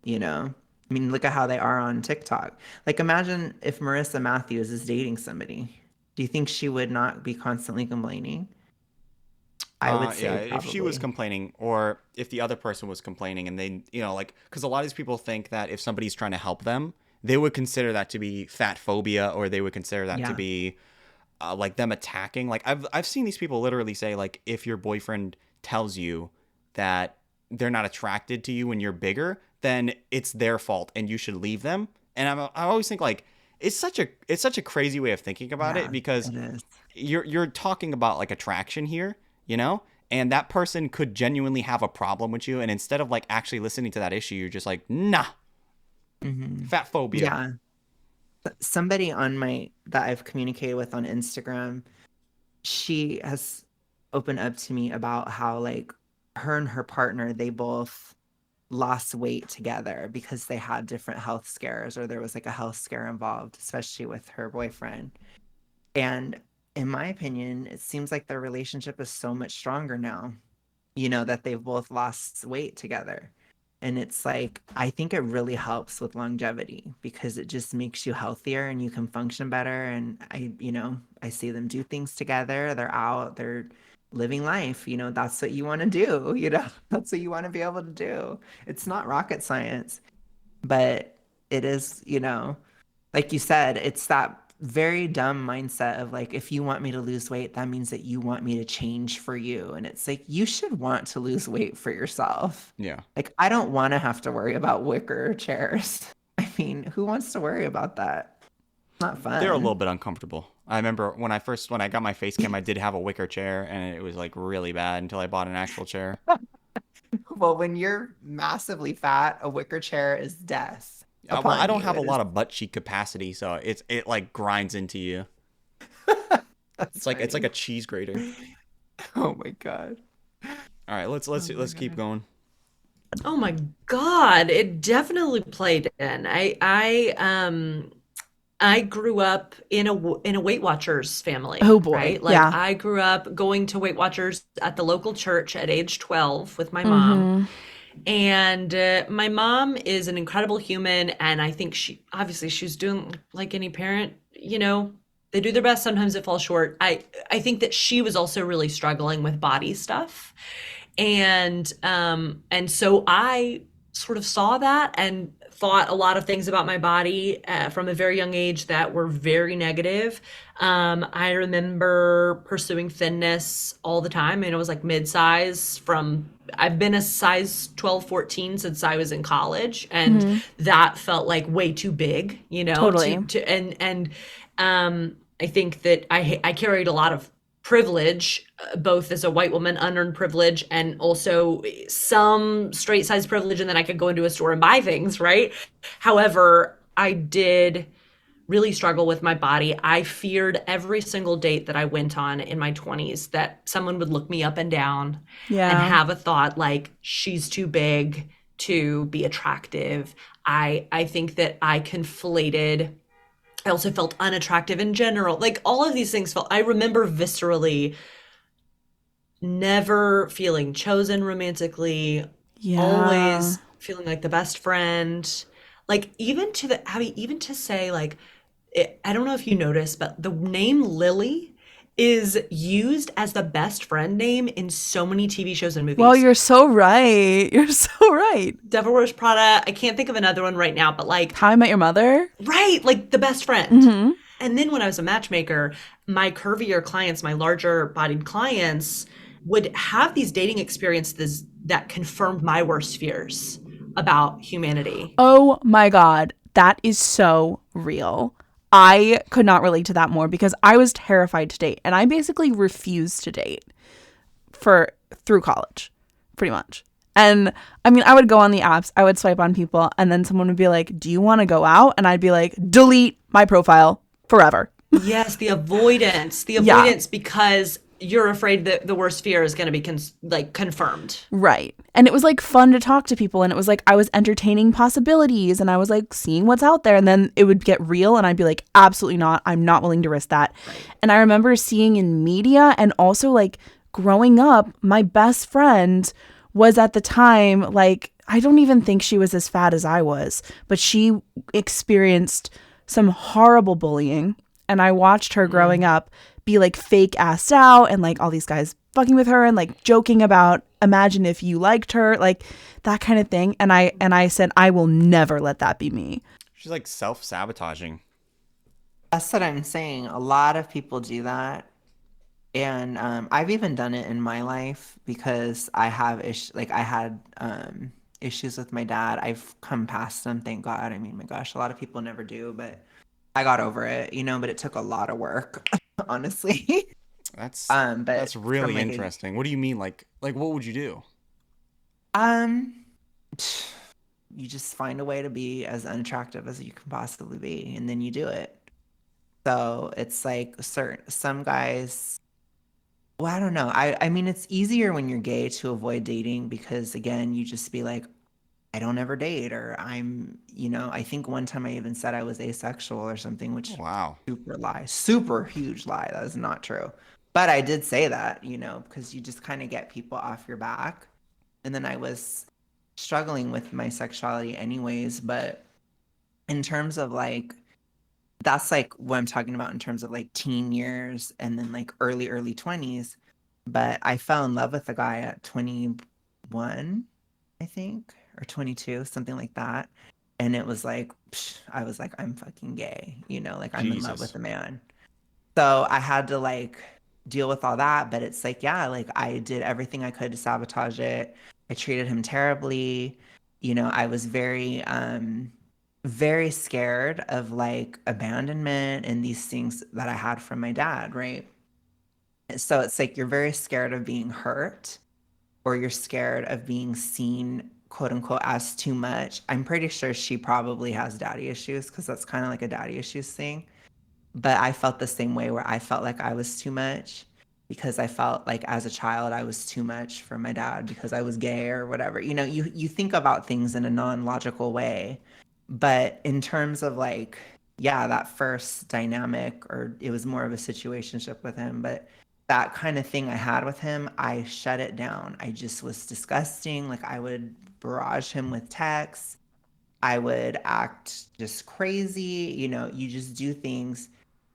you know? I mean, look at how they are on TikTok. Like, imagine if Marissa Matthews is dating somebody. Do you think she would not be constantly complaining? I would Yeah, say if she was probably. complaining or if the other person was complaining and they, like, because a lot of these people think that if somebody's trying to help them, they would consider that to be fat phobia or they would consider that to Yeah. be like them attacking. Like I've seen these people literally say like if your boyfriend tells you that they're not attracted to you when you're bigger, then it's their fault and you should leave them. And I always think like it's such a crazy way of thinking about it Yeah, because it is. you're talking about like attraction here, you know? And that person could genuinely have a problem with you and instead of like actually listening to that issue, you're just like, "Nah, Hmm. fat phobia." Yeah. Somebody that I've communicated with on Instagram, she has opened up to me about how, like, her and her partner, they both lost weight together because they had different health scares or there was like a health scare involved, especially with her boyfriend. And in my opinion, it seems like their relationship is so much stronger now, that they've both lost weight together. And it's like, I think it really helps with longevity because it just makes you healthier and you can function better. And I see them do things together. They're out, they're living life. That's what you want to do. That's what you want to be able to do. It's not rocket science, but it is, like you said, it's that very dumb mindset of like, if you want me to lose weight, that means that you want me to change for you. And it's like, you should want to lose weight for yourself. Yeah. Like, I don't want to have to worry about wicker chairs. I mean, who wants to worry about that? It's not They're a little fun. bit uncomfortable. I remember when I got my face cam, I did have a wicker chair and it was like really bad until I bought an actual chair. Well, when you're massively fat, a wicker chair is death Well, I upon don't you. have a It is. lot of butt cheek capacity, so it like grinds into you. That's It's like a funny. cheese grater. Oh my God. All right, let's Oh let's my let's keep God. going. Oh my God, it definitely played in. I grew up in a Weight Watchers family, Oh boy. right? Like Yeah. I grew up going to Weight Watchers at the local church at age 12 with my mom. Mm-hmm. And my mom is an incredible human, and I think she's doing like any parent, they do their best. Sometimes it falls short. I think that she was also really struggling with body stuff, and so I sort of saw that and thought a lot of things about my body from a very young age that were very negative. I remember pursuing thinness all the time, and it was like mid-size from I've been a size 12, 14 since I was in college, and Mm-hmm. that felt like way too big, Totally. I think that I carried a lot of privilege, both as a white woman, unearned privilege, and also some straight size privilege, and then I could go into a store and buy things, right? However, I did really struggle with my body. I feared every single date that I went on in my 20s that someone would look me up and down and Yeah. have a thought like, she's too big to be attractive. I think that I conflated. I also felt unattractive in general. Like all of these things I remember viscerally never feeling chosen romantically, Yeah. always feeling like the best friend. Like even to the Abby, even to say like, I don't know if you noticed, but the name Lily is used as the best friend name in so many TV shows and Well, movies. you're so right. You're so right. Devil Wears Prada. I can't think of another one right now, but like, How I Met Your Mother. right, like the best friend. Mm-hmm. And then when I was a matchmaker, my curvier clients, my larger bodied clients would have these dating experiences that confirmed my worst fears about humanity. Oh my God. That is so real. I could not relate to that more because I was terrified to date, and I basically refused to date through college, pretty much. And I mean, I would go on the apps, I would swipe on people, and then someone would be like, "Do you want to go out?" And I'd be like, "Delete my profile forever." Yes, the avoidance, Yeah. because you're afraid that the worst fear is going to be confirmed. Right. And it was like fun to talk to people, and it was like I was entertaining possibilities, and I was like seeing what's out there, and then it would get real and I'd be like, absolutely not. I'm not willing to risk that. Right. And I remember seeing in media and also like growing up, my best friend was at the time like, I don't even think she was as fat as I was, but she experienced some horrible bullying, and I watched her growing up be like fake assed out and like all these guys fucking with her and like joking about imagine if you liked her, like that kind of thing. And I said, I will never let that be me. She's like self-sabotaging. That's what I'm saying. A lot of people do that. And I've even done it in my life because I have I had issues with my dad. I've come past them, thank God. I mean, my gosh, a lot of people never do, but I got over it, but it took a lot of work, honestly. But That's from really like interesting. What do you mean? Like what would you do? um you just find a way to be as unattractive as you can possibly be, and then you do it. So it's like some guys. Well, I don't know. I mean, it's easier when you're gay to avoid dating because again, you just be like, I don't ever date, or I think one time I even said I was asexual or something, which Wow. super lie, super huge lie. That is not true. But I did say that, because you just kind of get people off your back. And then I was struggling with my sexuality anyways, but in terms of like that's like what I'm talking about in terms of like teen years and then like early 20s. But I fell in love with a guy at 21, I think, or 22, something like that. And it was like, I was like, I'm fucking gay, like I'm in love with Jesus. a man. So I had to like deal with all that. But it's like, yeah, like I did everything I could to sabotage it. I treated him terribly. I was very scared of like abandonment and these things that I had from my dad, right? So it's like you're very scared of being hurt or you're scared of being seen, quote unquote, as too much. I'm pretty sure she probably has daddy issues because that's kind of like a daddy issues thing. But I felt the same way where I felt like I was too much because I felt like as a child I was too much for my dad because I was gay or whatever. You think about things in a non-logical way. But in terms of like, yeah, that first dynamic, or it was more of a situationship with him, but that kind of thing I had with him, I shut it down. I just was disgusting. Like I would barrage him with texts. I would act just crazy. You just do things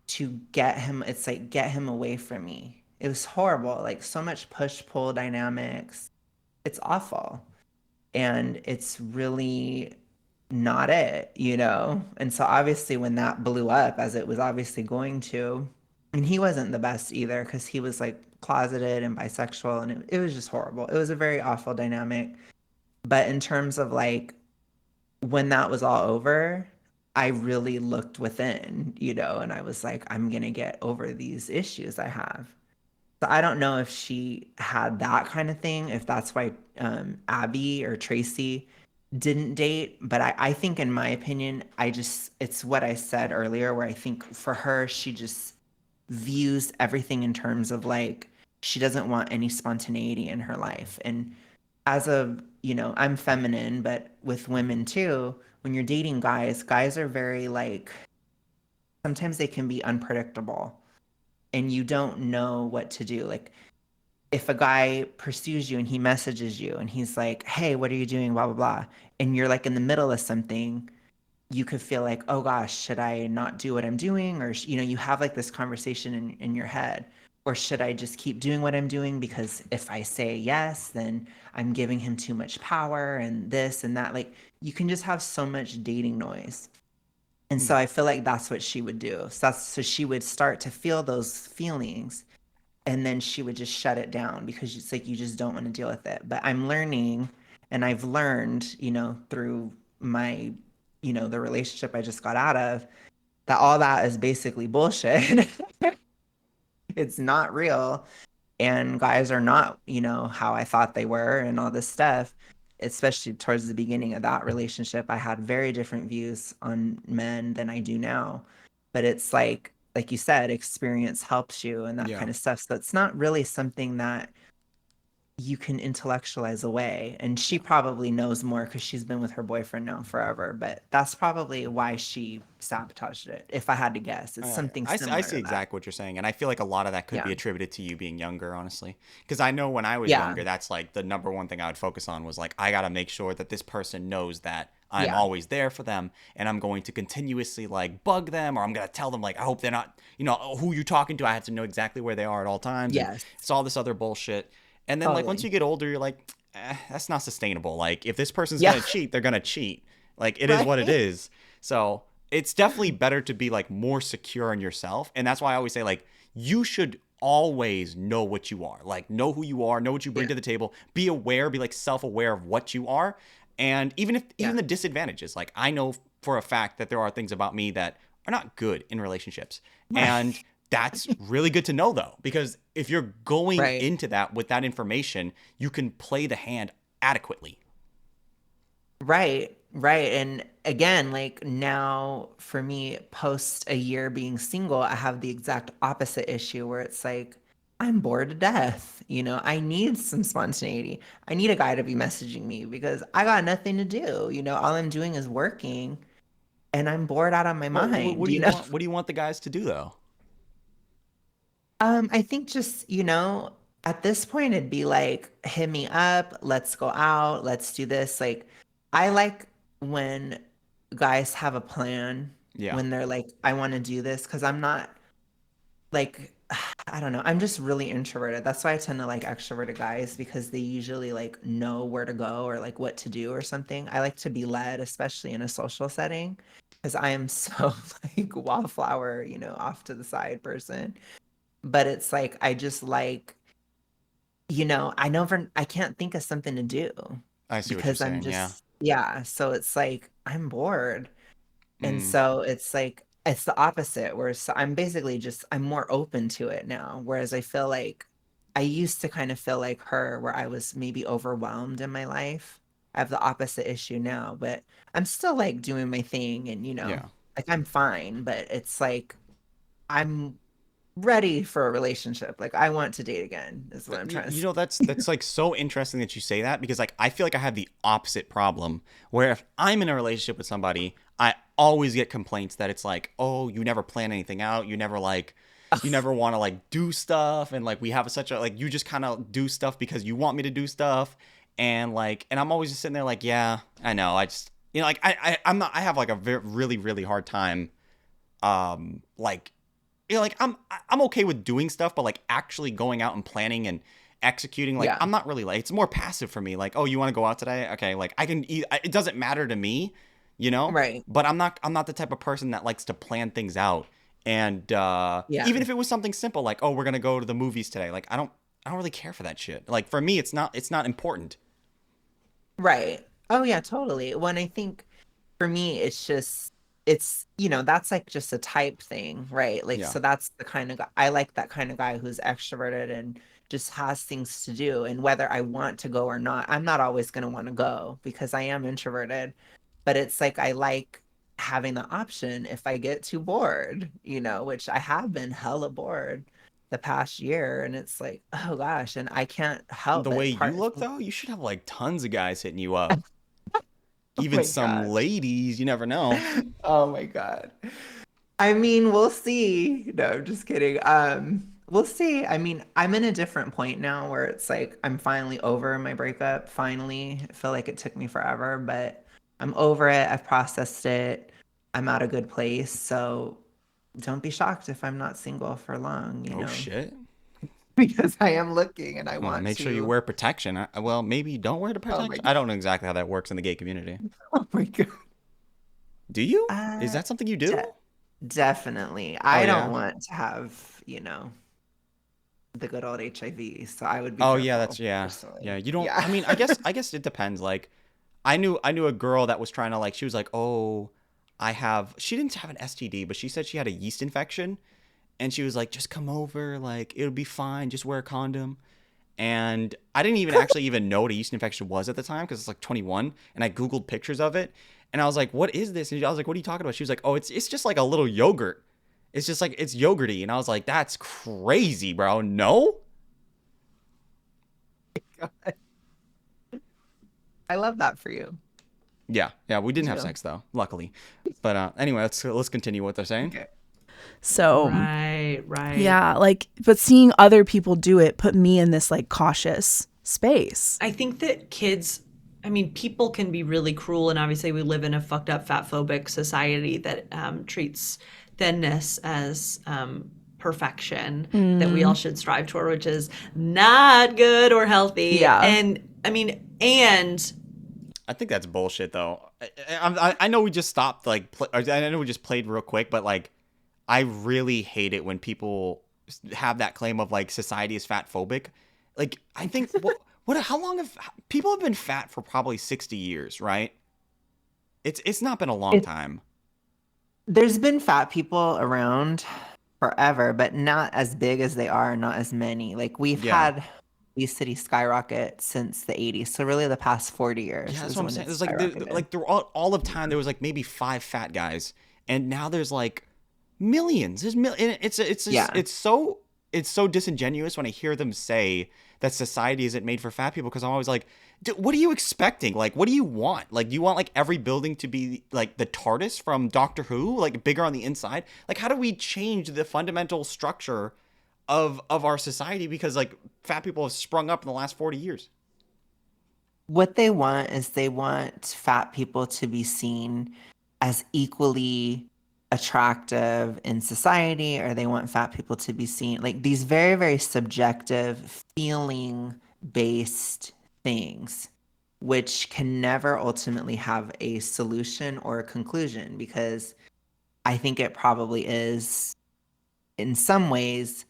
to get him. It's like get him away from me. It was horrible. Like so much push pull dynamics. It's awful. And it's really not it. And so obviously when that blew up, as it was obviously going to, and he wasn't the best either because he was like closeted and bisexual, and it was just horrible. It was a very awful dynamic. But in terms of like when that was all over, I really looked within, and I was like, I'm gonna get over these issues I have. So I don't know if she had that kind of thing, if that's why Abby or Tracy didn't date. But I think, in my opinion, it's what I said earlier, where I think for her, she just views everything in terms of like, she doesn't want any spontaneity in her life. And I'm feminine, but with women too, when you're dating guys are very like, sometimes they can be unpredictable and you don't know what to do. Like if a guy pursues you and he messages you and he's like, hey, what are you doing? Blah, blah, blah. And you're like in the middle of something, you could feel like, oh gosh, should I not do what I'm doing? Or, you have like this conversation in your head. Or should I just keep doing what I'm doing? Because if I say yes, then I'm giving him too much power and this and that. Like you can just have so much dating noise. And so I feel like that's what she would do. So she would start to feel those feelings and then she would just shut it down because it's like you just don't want to deal with it. But I'm learning, and I've learned, through my, the relationship I just got out of, that all that is basically bullshit. It's not real. And guys are not, how I thought they were and all this stuff. Especially towards the beginning of that relationship, I had very different views on men than I do now. But it's like you said, experience helps you and that Yeah. kind of stuff. So it's not really something that you can intellectualize away. And she probably knows more because she's been with her boyfriend now forever. But that's probably why she sabotaged it. If I had to guess, it's something I similar see to that. exactly what you're saying, and I feel like a lot of that could Yeah. be attributed to you being younger, honestly. Because I know when I was Yeah. younger, that's like the number one thing I would focus on was like I gotta make sure that this person knows that I'm Yeah. always there for them, and I'm going to continuously like bug them, or I'm gonna tell them like I hope they're not, who you're talking to. I have to know exactly where they are at all times, and Yes. it's all this other bullshit. And then like once Totally. you get older, you're like, that's not sustainable. Like if this person's Yeah. gonna cheat, they're gonna cheat. Like it is what it Right. is. So it's definitely better to be like more secure in yourself. And that's why I always say like you should always know what you are. Like know who you are, know what you bring Yeah. to the table, be aware, be like self-aware of what you are. And even Yeah. the disadvantages. Like I know for a fact that there are things about me that are not good in relationships. And Right. that's really good to know though, because if you're going Right. into that with that information, you can play the hand adequately. Right. Right. And again, like now for me, post a year being single, I have the exact opposite issue where it's like, I'm bored to death. I need some spontaneity. I need a guy to be messaging me because I got nothing to do. All I'm doing is working and I'm bored out of my Well, what mind, do you want? What do you want the guys to do though? I think just, at this point it'd be like, hit me up, let's go out, let's do this. Like, I like when guys have a plan, Yeah. when they're like, I want to do this, because I'm not like, I don't know, I'm just really introverted. That's why I tend to like extroverted guys because they usually like know where to go or like what to do or something. I like to be led, especially in a social setting, because I am so like wallflower, off to the side person. But it's like I just like, I can't think of something to do I see what you're because I'm saying. Yeah. just, yeah. So it's like I'm bored. And Mm, so it's like it's the opposite, where I'm basically just I'm more open to it now. Whereas I feel like I used to kind of feel like her, where I was maybe overwhelmed in my life. I have the opposite issue now, but I'm still like doing my thing and yeah. like I'm fine, but it's like I'm ready for a relationship. Like I want to date again, is what I'm trying to say. That's like so interesting that you say that because like I feel like I have the opposite problem where if I'm in a relationship with somebody, I always get complaints that it's like, oh, you never plan anything out, you never want to like do stuff, and like we have such a like you just kind of do stuff because you want me to do stuff, and I'm always just sitting there like, yeah, I know, I just like I'm not I have like a really really hard time like like I'm okay with doing stuff, but like actually going out and planning and executing, like Yeah. I'm not really like it's more passive for me. Like, oh, you want to go out today? Okay, like I can eat. It doesn't matter to me, Right. But I'm not the type of person that likes to plan things out. And Yeah. even if it was something simple like, oh, we're gonna go to the movies today, like I don't really care for that shit. Like for me, it's not important. Right. Oh yeah, totally. When I think for me it's just that's like just a type thing, right? Like Yeah. so that's the kind of guy I like, that kind of guy who's extroverted and just has things to do, and whether I want to go or not, I'm not always going to want to go because I am introverted, but it's like I like having the option if I get too bored, which I have been hella bored the past year, and it's like, oh gosh, and I can't help The way but you part look though, you should have like tons of guys hitting you up. oh Even my some gosh. ladies, you never know. Oh my God. I mean, we'll see. No, I'm just kidding. We'll see. I mean, I'm in a different point now where it's like I'm finally over my breakup. Finally. I feel like it took me forever, but I'm over it. I've processed it. I'm at a good place. So don't be shocked if I'm not single for long, Oh shit. because I am looking and I Well, want make sure you to. wear protection. Well, maybe don't wear the Oh my protection. God. I don't know exactly how that works in the gay community. Oh my God. Do you? Is Uh, that something you do? de- Definitely. Oh I don't yeah. want to have, the good old HIV, so I would be Oh yeah, that's careful yeah. Yeah, personally. you don't Yeah. I mean, I guess it depends. Like I knew a girl that was trying to like she was like, "Oh, she didn't have an STD, but she said she had a yeast infection. And she was like, just come over, like, it'll be fine, just wear a condom. And I didn't even actually even know what a yeast infection was at the time because it's like 21. And I Googled pictures of it. And I was like, what is this? And I was like, what are you talking about? She was like, oh, it's just like a little yogurt. It's just like, it's yogurty. And I was like, that's crazy, bro. No? I love that for you. Yeah. Yeah, we didn't have too. sex, though, luckily. But anyway, let's continue what they're saying. Okay. So Right. yeah, like, but seeing other people do it put me in this like cautious space. I think that kids, I mean, people can be really cruel, and obviously we live in a fucked up fatphobic society that treats thinness as perfection that we all should strive toward, which is not good or healthy. Yeah. And I mean, and I think that's bullshit, though. I know we just stopped, like, I know we just played real quick, but, like, I really hate it when people have that claim of, like, society is fat phobic. Like, I think, how long have people have been fat for probably 60 years, right? It's not been a long time. There's been fat people around forever, but not as big as they are, not as many. Like we've had obesity skyrocket since the 80s. So really the past 40 years. Yeah, that's is what I'm when saying. it's There's like skyrocketed. there all of time there was like maybe 5 fat guys, and now there's like millions. There's and it's just, Yeah. it's so disingenuous when I hear them say that society isn't made for fat people, because I'm always like, what are you expecting? Like, what do you want? Like, do you want like every building to be like the TARDIS from Doctor Who, like bigger on the inside? Like, how do we change the fundamental structure of our society because like fat people have sprung up in the last 40 years? What they want is they want fat people to be seen as equally attractive in society, or they want fat people to be seen like these very, very subjective feeling based things, which can never ultimately have a solution or a conclusion, because I think it probably is in some ways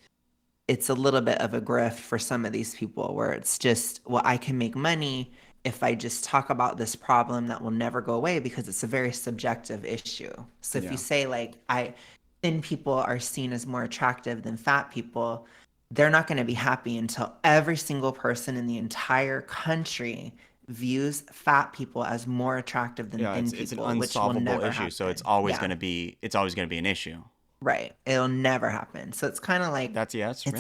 it's a little bit of a grift for some of these people where it's just, well, I can make money if I just talk about this problem that will never go away, because it's a very subjective issue. So if Yeah. you say like thin people are seen as more attractive than fat people, they're not going to be happy until every single person in the entire country views fat people as more attractive than Yeah, thin it's an people, which will unsolvable never issue, so it's happen. always Yeah. going to be an issue. Right. It'll never happen. So it's kind of like That's it's true.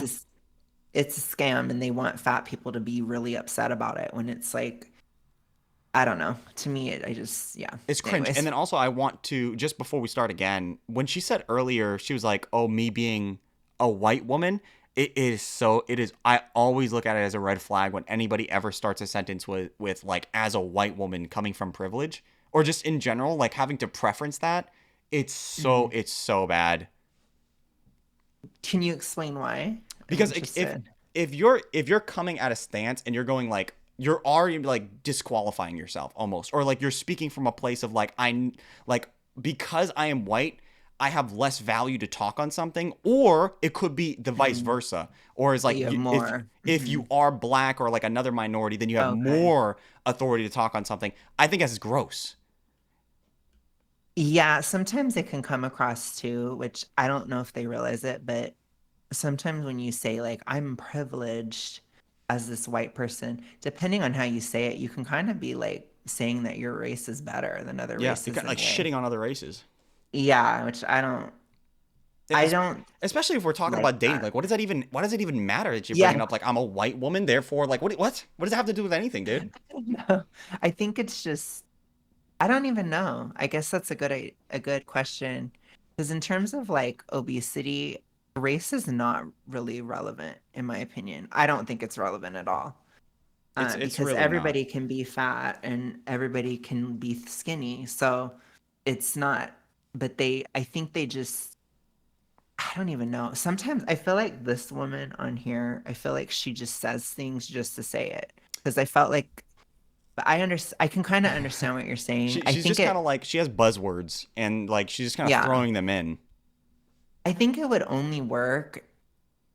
it's a scam, and they want fat people to be really upset about it when it's like, I don't know. To me, It's cringe. Anyways. And then also I want to, just before we start again, when she said earlier, she was like, "Oh, me being a white woman," it is I always look at it as a red flag when anybody ever starts a sentence with like, as a white woman coming from privilege, or just in general like having to preference that. It's so bad. Can you explain why? I'm Because interested. if you're coming at a stance and you're going like, you're already like disqualifying yourself almost, or like you're speaking from a place of like, because I am white, I have less value to talk on something, or it could be the vice versa, or is That like, you have more. if you are black or like another minority, then you have Okay. more authority to talk on something. I think that's gross. Yeah, sometimes it can come across too, which I don't know if they realize it, but sometimes when you say like, I'm privileged as this white person, depending on how you say it, you can kind of be like saying that your race is better than other Yeah, you're races kind of in like a way. shitting on other races. Yeah, which I don't Especially if we're talking like about dating. that. Like, why does it even matter that you're Yeah. bringing up like, I'm a white woman, therefore like, what does it have to do with anything, dude? No, I think it's just, I don't even know. I guess that's a good question, because in terms of like obesity, race is not really relevant in my opinion. I don't think it's relevant at all. It's Because really not. everybody can be fat and everybody can be skinny. So it's not, but I think they just, I don't even know. Sometimes I feel like this woman on here, I feel like she just says things just to say it. Because I felt like, but I can kind of understand what you're saying. I She's think just kind of like, she has buzzwords and like she's just kind of yeah, throwing them in. I think it would only work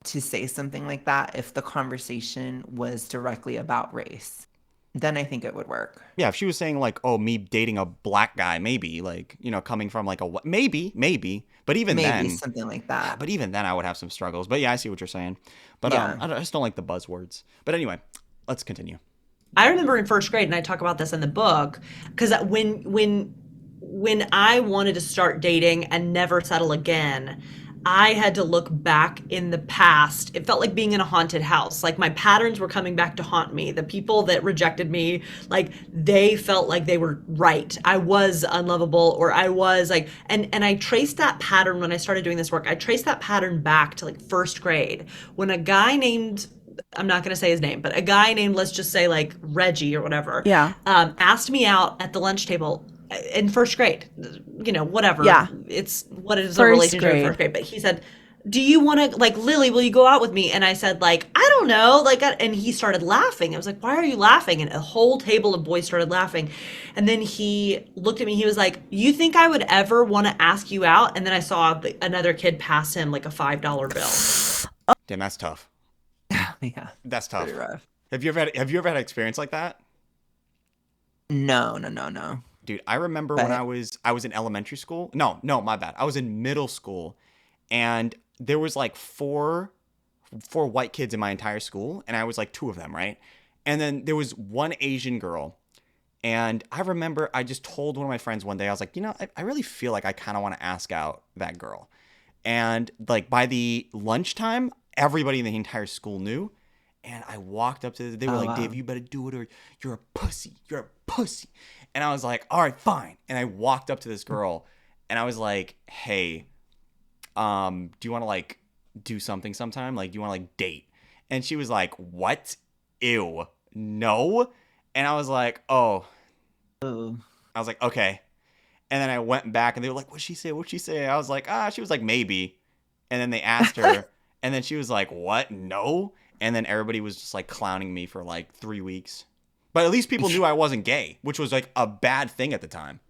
to say something like that if the conversation was directly about race. then I think it would work. Yeah, if she was saying like, "Oh, me dating a black guy," maybe like, coming from like maybe, but even Maybe then, something like yeah, that. but even then I would have some struggles. But yeah, I see what you're saying. But Yeah. I just don't like the buzzwords. But anyway, let's continue. I remember in first grade, and I talk about this in the book, because when I wanted to start dating and never settle again, I had to look back in the past. It felt like being in a haunted house. Like my patterns were coming back to haunt me. The people that rejected me, like they felt like they were right. I was unlovable, or I was like, and I traced that pattern when I started doing this work. I traced that pattern back to like first grade when a guy named, I'm not going to say his name, but a guy named, let's just say like Reggie or whatever, Yeah. asked me out at the lunch table in first grade. Whatever. Yeah. It's what is a First relationship in grade. first grade. But he said, "Do you want to, like, Lily, will you go out with me?" And I said, like, "I don't know." Like, and he started laughing. I was like, "Why are you laughing?" And a whole table of boys started laughing. And then he looked at me. He was like, "You think I would ever want to ask you out?" And then I saw another kid pass him like a $5 bill. Damn, that's tough. Yeah. That's tough. Pretty rough. Have you ever had an experience like that? No. Dude, I remember when But I was in elementary school. No, my bad. I was in middle school, and there was like four white kids in my entire school, and I was like two of them, right? And then there was one Asian girl, and I remember I just told one of my friends one day, I was like, I really feel like I kind of want to ask out that girl. And like by the lunchtime, everybody in the entire school knew. And I walked up to them. They were oh like, "Dave, wow. you better do it or you're a pussy. You're a pussy." And I was like, "All right, fine." And I walked up to this girl and I was like, "Hey, do you want to like do something sometime? Like, do you want to like date?" And she was like, "What? Ew. No." And I was like, "Oh." Ooh. I was like, "Okay." And then I went back and they were like, "What'd she say? What'd she say?" I was like, she was like, "Maybe." And then they asked her and then she was like, "What? No?" And then everybody was just like clowning me for like 3 weeks. But at least people knew I wasn't gay, which was like a bad thing at the time.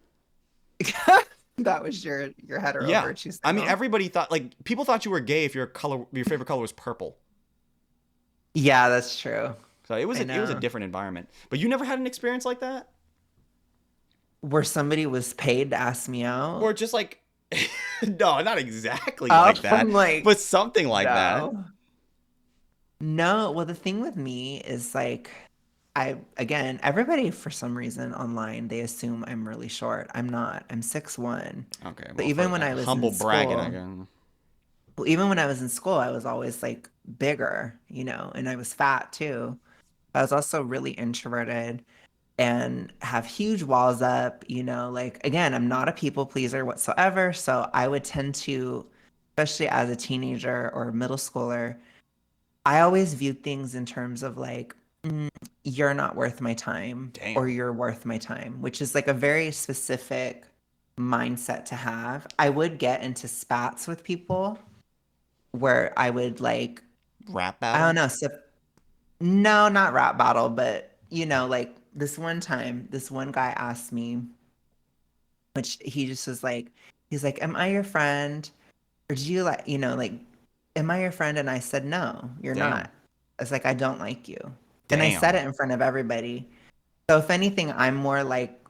That was your hetero Yeah. virtue I mean, signal. everybody thought like people thought you were gay if your favorite color was purple. Yeah, that's true. So it was I a know. different environment. But you never had an experience like that? Where somebody was paid to ask me out. Or just like no, not exactly Oh, like that, I'm like, but something like that. no. No, well, the thing with me is like, again, everybody for some reason online, they assume I'm really short. I'm not. I'm 6'1". Okay, But well for even when I was in humble bragging, I school, guess. well, even when I was in school, I was always like bigger, and I was fat too. I was also really introverted and have huge walls up, like again, I'm not a people pleaser whatsoever. So I would tend to, especially as a teenager or middle schooler, I always viewed things in terms of like, you're not worth my time or Damn. you're worth my time, which is like a very specific mindset to have. I would get into spats with people where I would like, Rap I don't battle? know, no, not rap battle, but like this one time, this one guy asked me, which he just was like, he's like, "Am I your friend? Or do you like, like, am I your friend?" And I said, "No, you're Damn. not." I was like, "I don't like you." And I said Damn. it in front of everybody. So if anything, I'm more like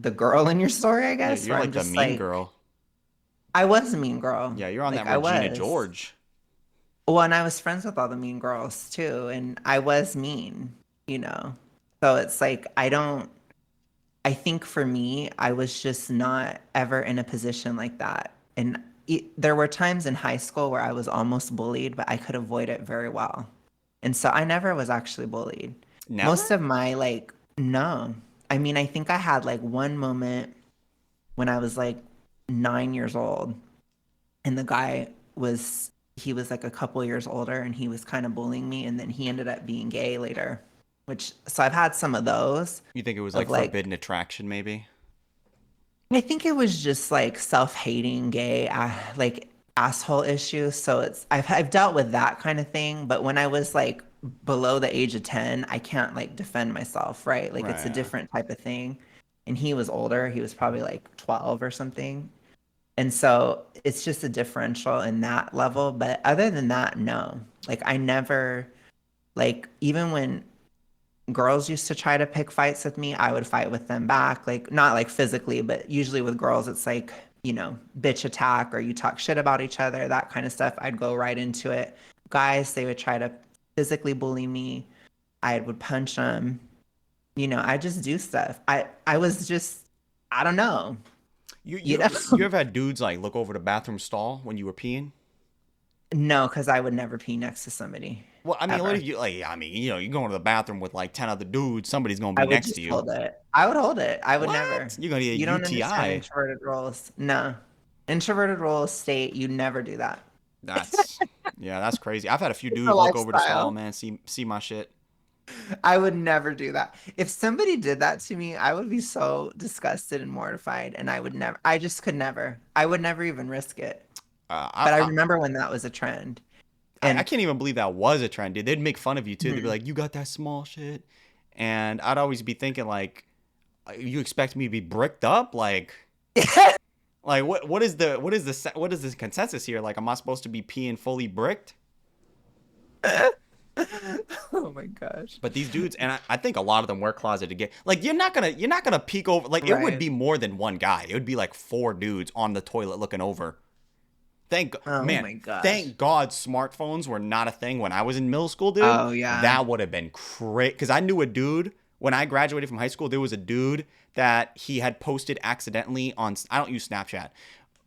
the girl in your story, I Yeah, guess, you're where I'm like the just mean like, girl. I was a mean girl. Yeah, you're on Like that I Regina was. George. Well, and I was friends with all the mean girls too, and I was mean, you know. So it's like I think for me, I was just not ever in a position like that. And there were times in high school where I was almost bullied, but I could avoid it very well. And so I never was actually bullied. Never? Most of my like, no. I mean, I think I had like one moment when I was like 9 years old, and the guy he was like a couple years older and he was kind of bullying me. And then he ended up being gay later, so I've had some of those You think it was of like like, forbidden attraction, maybe? I think it was just like self-hating gay, like asshole issues. So I've dealt with that kind of thing, but when I was like below the age of 10, I can't like defend myself, right? Like it's a Right. different type of thing. And he was older. He was probably like 12 or something. And so it's just a differential in that level. But other than that, no. Like I never, like even when girls used to try to pick fights with me, I would fight with them back. Like, not like physically, but usually with girls, it's like, bitch attack or you talk shit about each other, that kind of stuff. I'd go right into it. Guys, they would try to physically bully me. I would punch them. I just do stuff. I was just, I don't know. You ever had dudes like look over the bathroom stall when you were peeing? No, because I would never pee next to somebody. Well, I mean, what Ever. if you like? I mean, you go into the bathroom with like 10 other dudes. Somebody's gonna I be would next to just you. hold it. I would hold it. I would never. What? You're gonna get a You don't understand UTI. introverted roles. No. Introverted roles state you never do that. That's that's crazy. I've had a few It's a dudes look over the stall, lifestyle. man, see my shit. I would never do that. If somebody did that to me, I would be so disgusted and mortified, and I just could never. I would never even risk it. Uh, But I I, remember when that was a trend. I And can't even believe that was a trend, dude. They'd make fun of you too. They'd be Mhm. like, "You got that small shit," and I'd always be thinking like, "You expect me to be bricked up? Like what is this consensus here? Like, am I supposed to be peeing fully bricked?" oh my gosh. But these dudes, and I think a lot of them wear closeted gay. Like, you're not gonna peek over. Like, it would Right. be more than one guy. It would be like 4 dudes on the toilet looking over. Oh Man, my gosh. thank God smartphones were not a thing when I was in middle school, dude. Oh yeah. That would have been crazy. Because I knew a dude when I graduated from high school. There was a dude that he had posted accidentally on. I don't use Snapchat,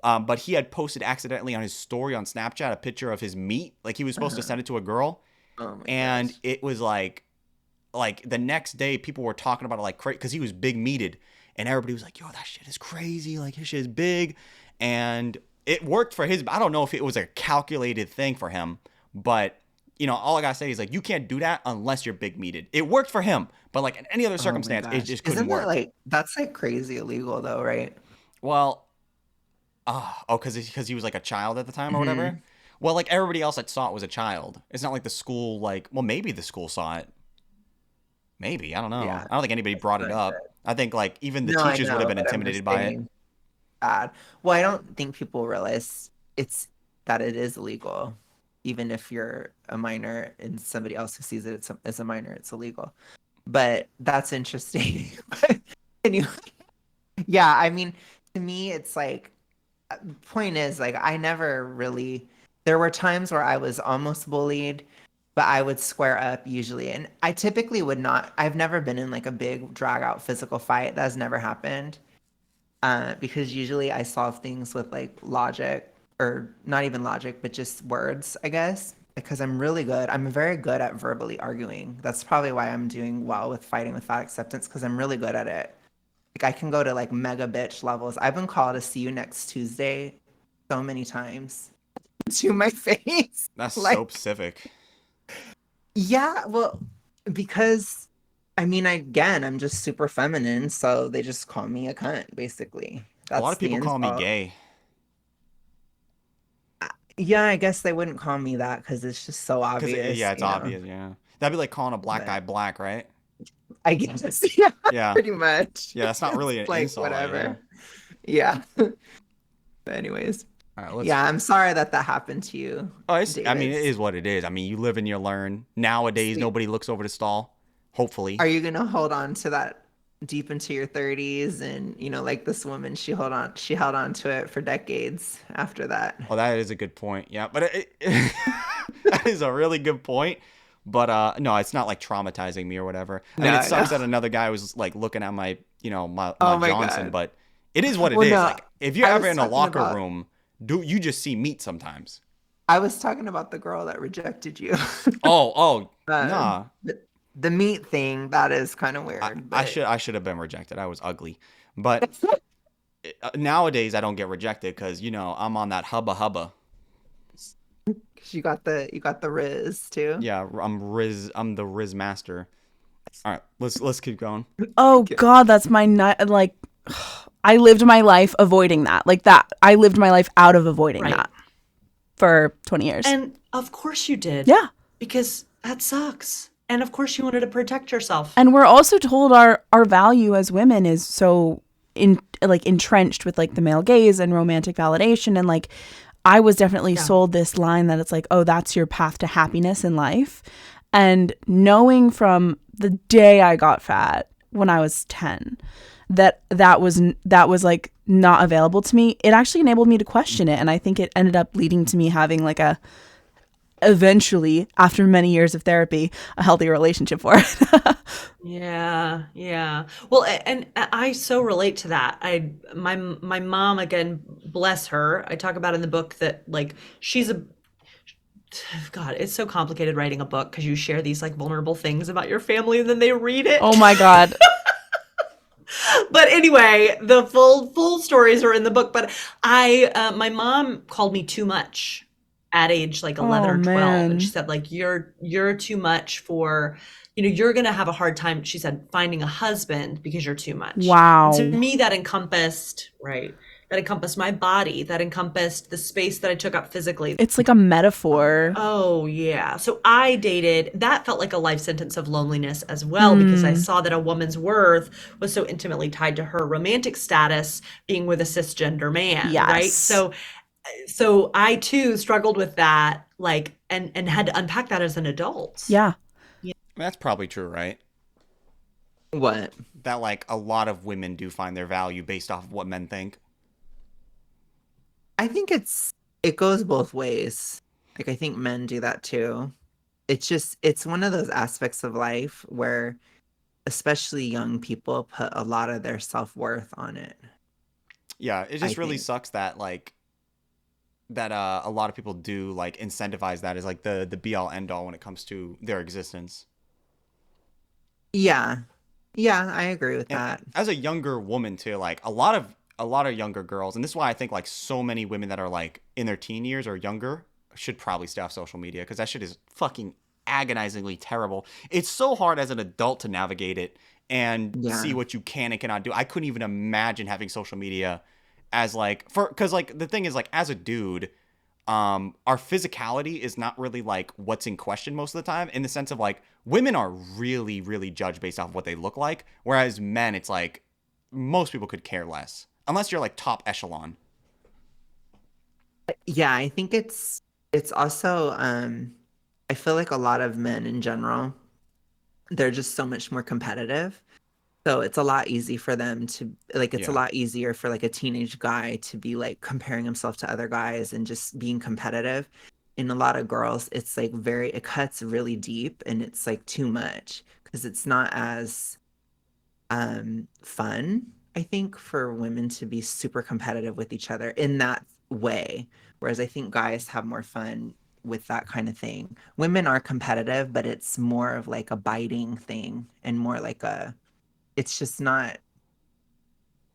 but he had posted accidentally on his story on Snapchat a picture of his meat. Like he was supposed to send it to a girl, Oh my and gosh. it was like the next day people were talking about it like crazy because he was big meated, and everybody was like, "Yo, that shit is crazy. Like his shit is big," and it worked for his. I don't know if it was a calculated thing for him, but all I gotta say is like you can't do that unless you're big meated. It worked for him, but like in any other Oh my circumstance, it gosh. just couldn't Isn't that work. like that's like crazy illegal though, right? Well, because he was like a child at the time or hmm whatever. Well, like everybody else that saw it was a child. It's not like the school well maybe the school saw it. Maybe I don't know. Yeah. I don't think anybody brought it But up. I think like even the no, I teachers would have know, been but I'm intimidated just by it. saying bad. Well, I don't think people realize that it is illegal. Even if you're a minor and somebody else who sees it as a minor, it's illegal. But that's interesting. Anyway, yeah, I mean, to me, it's like, point is, like, I never really, there were times where I was almost bullied, but I would square up usually. And I typically would not, I've never been in like a big drag out physical fight. That has never happened. Because usually I solve things with like logic or not even logic, but just words, I guess. Because I'm very good at verbally arguing. That's probably why I'm doing well with fighting with fat acceptance, because I'm really good at it. Like I can go to like mega bitch levels. I've been called to see you next Tuesday so many times to my face. That's so Like, specific. yeah, well, because I mean, again, I'm just super feminine, so they just call me a cunt, basically. A lot That's of the people call me insult. gay. Yeah, I guess they wouldn't call me that because it's just so Because obvious, yeah, it's obvious. Yeah, that'd be like calling a black But guy black, right? I guess, yeah, Yeah, pretty much. yeah. That's not It's really an like insult. Like, yeah. whatever. Yeah. But anyways, All right, let's. yeah, I'm sorry that happened to you, Oh, I mean, it David. is what it is. I mean, you live and you learn. Nowadays, See, nobody looks over the stall. Hopefully. are you gonna hold on to that deep into your 30s? And like this woman, she held on to it for decades after that. Oh, that is a good point. Yeah, but that is a really good point. But no, it's not like traumatizing me or whatever. I No, mean, it I know. sucks that another guy was like looking at my, my Oh my Johnson. God. But it is what it Well, is. no, Like, if you're I ever was in a talking locker about room, you just see meat sometimes. I was talking about the girl that rejected you. Oh, Um, nah. the meat thing, that is kind of I, weird, I but should I should have been rejected. I was ugly. But nowadays I don't get rejected because I'm on that hubba. 'cause you got the Riz too. Yeah, I'm the Riz master. All right, let's keep going. Oh Okay. God, that's my nut. Like, I lived my life avoiding that. Like that, I lived my life out of avoiding Right. that for 20 years. And of course you did. Yeah. Because that sucks. And of course you wanted to protect yourself. And we're also told our value as women is so entrenched with like the male gaze and romantic validation. And like, I was definitely Yeah. sold this line that it's like, oh, that's your path to happiness in life. And knowing from the day I got fat when I was 10 that was like not available to me, it actually enabled me to question it. And I think it ended up leading to me having like a, eventually, after many years of therapy, a healthy relationship for it. Yeah, yeah. Well, and I so relate to that. My mom, again, bless her. I talk about in the book that like she's a God, it's so complicated writing a book because you share these like vulnerable things about your family and then they read Oh it. my God. But anyway, the full stories are in the book. But my mom called me too much at age like 11 Oh or 12, and she man. said like you're too much for, you're gonna have a hard time. She said finding a husband because you're too much. And to Wow. me, that encompassed right. That encompassed my body. That encompassed the space that I took up physically. It's like a metaphor. Oh, yeah. So I dated, that felt like a life sentence of loneliness as well, because I Mm, saw that a woman's worth was so intimately tied to her romantic status being with a cisgender man, right? yes. So I too struggled with that, like, and had to unpack that as an adult. Yeah. That's probably true, right? What? That like a lot of women do find their value based off of what men think. I think it goes both ways. Like I think men do that too. It's one of those aspects of life where especially young people put a lot of their self-worth on it, Yeah, it I just really think. sucks that like that a lot of people do like incentivize that as like the be all end all when it comes to their existence. Yeah. Yeah, I agree with And that. as a younger woman too, like a lot of younger girls, and this is why I think like so many women that are like in their teen years or younger should probably stay off social media because that shit is fucking agonizingly terrible. It's so hard as an adult to navigate it and see Yeah. what you can and cannot do. I couldn't even imagine having social media as like for because like the thing is like as a dude, our physicality is not really like what's in question most of the time in the sense of like women are really really judged based off of what they look like, whereas men it's like most people could care less unless you're like top echelon. Yeah, I think it's also I feel like a lot of men in general, they're just so much more competitive. So it's a lot easy for them to like it's a Yeah. lot easier for like a teenage guy to be like comparing himself to other guys and just being competitive. In a lot of girls, it's like it cuts really deep and it's like too much because it's not as fun, I think, for women to be super competitive with each other in that way. Whereas I think guys have more fun with that kind of thing. Women are competitive, but it's more of like a biting thing and more like it's just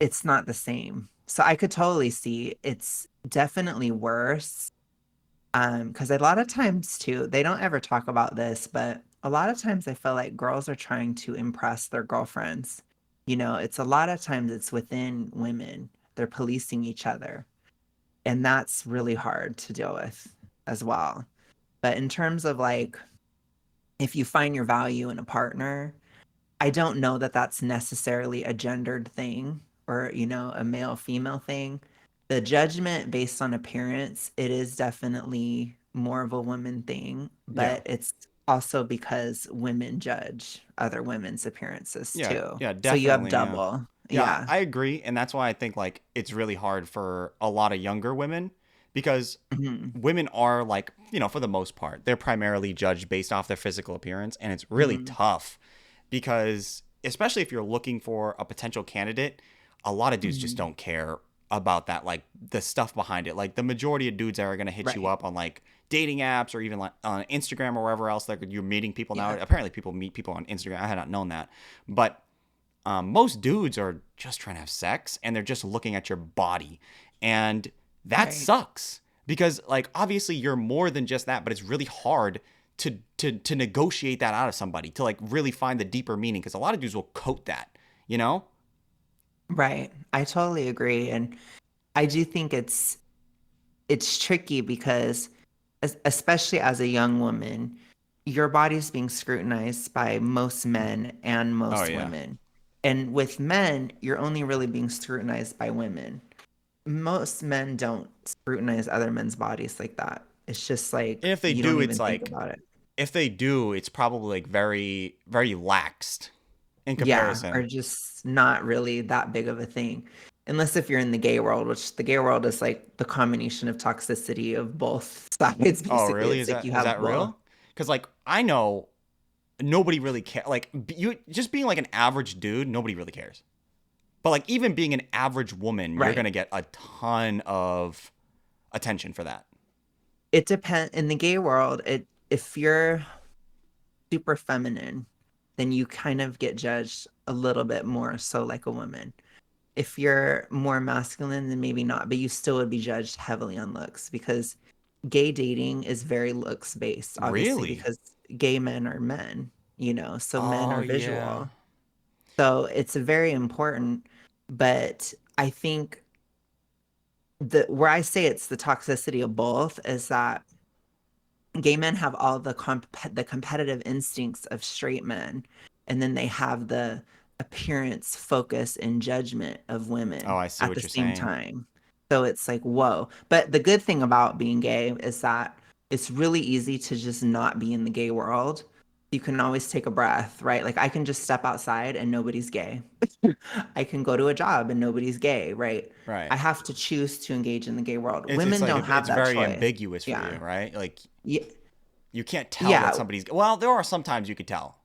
it's not the same. So I could totally see it's definitely worse. Because a lot of times too, they don't ever talk about this, but a lot of times I feel like girls are trying to impress their girlfriends. It's a lot of times it's within women. They're policing each other. And that's really hard to deal with as well. But in terms of like, if you find your value in a partner, I don't know that that's necessarily a gendered thing or, a male female thing. The judgment based on appearance, it is definitely more of a woman thing, Yeah. but it's also because women judge other women's appearances Yeah, too. yeah, So you have definitely, yeah. double. Yeah, Yeah. I agree, and that's why I think like it's really hard for a lot of younger women because Mhm. women are like, for the most part, they're primarily judged based off their physical appearance, and it's really Mhm. tough because especially if you're looking for a potential candidate, a lot of dudes just Mhm. don't care about that like the stuff behind it. Like the majority of dudes that are going to hit you Right. up on like dating apps or even like on Instagram or wherever else like you're meeting people now. Yeah. Apparently people meet people on Instagram. I had not known that. But most dudes are just trying to have sex and they're just looking at your body. And that Right. sucks because like obviously you're more than just that, but it's really hard to negotiate that out of somebody to like really find the deeper meaning because a lot of dudes will coat that, you know? Right. I totally agree. And I do think it's tricky because especially as a young woman, your body's being scrutinized by most men and Oh most yeah. women. And with men, you're only really being scrutinized by women. Most men don't scrutinize other men's bodies like that. It's just And like if they you don't do, it's even think like about it. if they do, it's probably like very, very laxed in Yeah, or comparison. just not really that big of a thing. Unless if you're in the gay world, which the gay world is like the combination of toxicity of both sides, Oh, basically. really? It's like you Is have that both. real? Because like I know nobody really cares. Like you just being like an average dude, nobody really cares. But like even being an average woman, you're Right. gonna get a ton of attention for that. It depends in the gay world, if you're super feminine, then you kind of get judged a little bit more so like a woman. If you're more masculine, then maybe not, but you still would be judged heavily on looks because gay dating is very looks based, obviously, Really? because gay men are men, so men Oh are yeah. visual. So it's very important. But I think where I say it's the toxicity of both is that gay men have all the competitive instincts of straight men, and then they have the appearance, focus, and judgment of Oh, women I see at the what you're same saying. time. So it's like, whoa. But the good thing about being gay is that it's really easy to just not be in the gay world. You can always take a breath, right? Like I can just step outside and nobody's gay. I can go to a job and nobody's gay, right? Right. I have to choose to engage in the gay world. It's Women like don't have it's that very choice. ambiguous for you, Yeah. right? Like Yeah. you can't tell that Yeah. somebody's. Well, there are sometimes you could tell.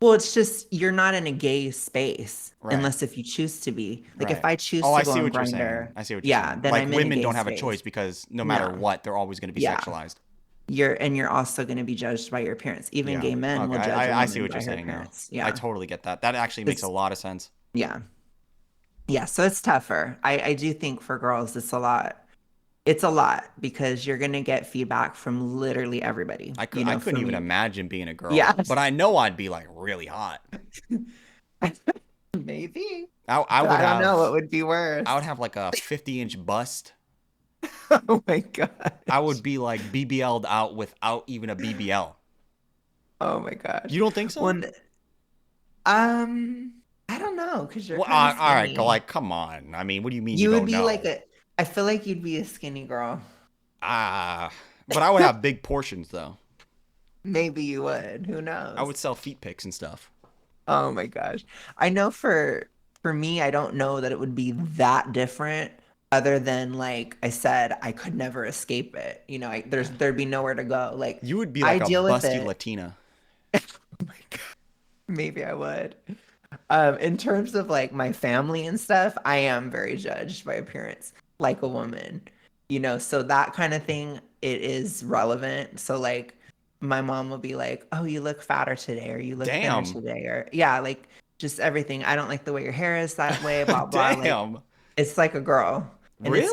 Well, it's just you're not in a gay space Right. unless if you choose to be. Like if Right. I choose Oh, to I go see on what you're saying. Grinder, I see what you're yeah, saying. then Like I'm in a women gay don't have a space. choice because no matter No. what, they're always going to be Yeah. sexualized. You're also going to be judged by your appearance. Even Yeah. gay men Okay. will judge a I see woman what by you're her saying now. appearance. I Yeah. totally get that. That actually makes a It's lot of sense. yeah. Yeah, so it's tougher. I do think for girls it's a lot. It's a lot because you're going to get feedback from literally everybody. I For couldn't even me. imagine being a girl, Yeah. but I know I'd be like really hot. Maybe. I But would I don't know what have would be I would worse. have like a 50-inch bust. Oh my God. I would be like BBL'd out without even a BBL. Oh my gosh. You don't think so? Well, um, I don't know because you're Well, kind of all right, skinny. like come on. I mean, what do you mean you You would don't be like know? I feel like you'd be a skinny girl. Ah, but I would have big portions though. Maybe you would. Who I would knows? sell feet pics and stuff. Oh my gosh. I know for me, I don't know that it would be that different other than like I said, I could never escape it. There'd be nowhere to go. Like You would be I like a deal with busty it. Latina. Oh my God. Maybe I would. In terms of like my family and stuff, I am very judged by appearance, like a woman, so that kind of thing, it is relevant. So like my mom will be like, "Oh, you look fatter today, or you look thinner Damn. today," or yeah, like just everything. I don't like the way your hair is that way, blah blah. Like Damn. it's like a girl. And Really?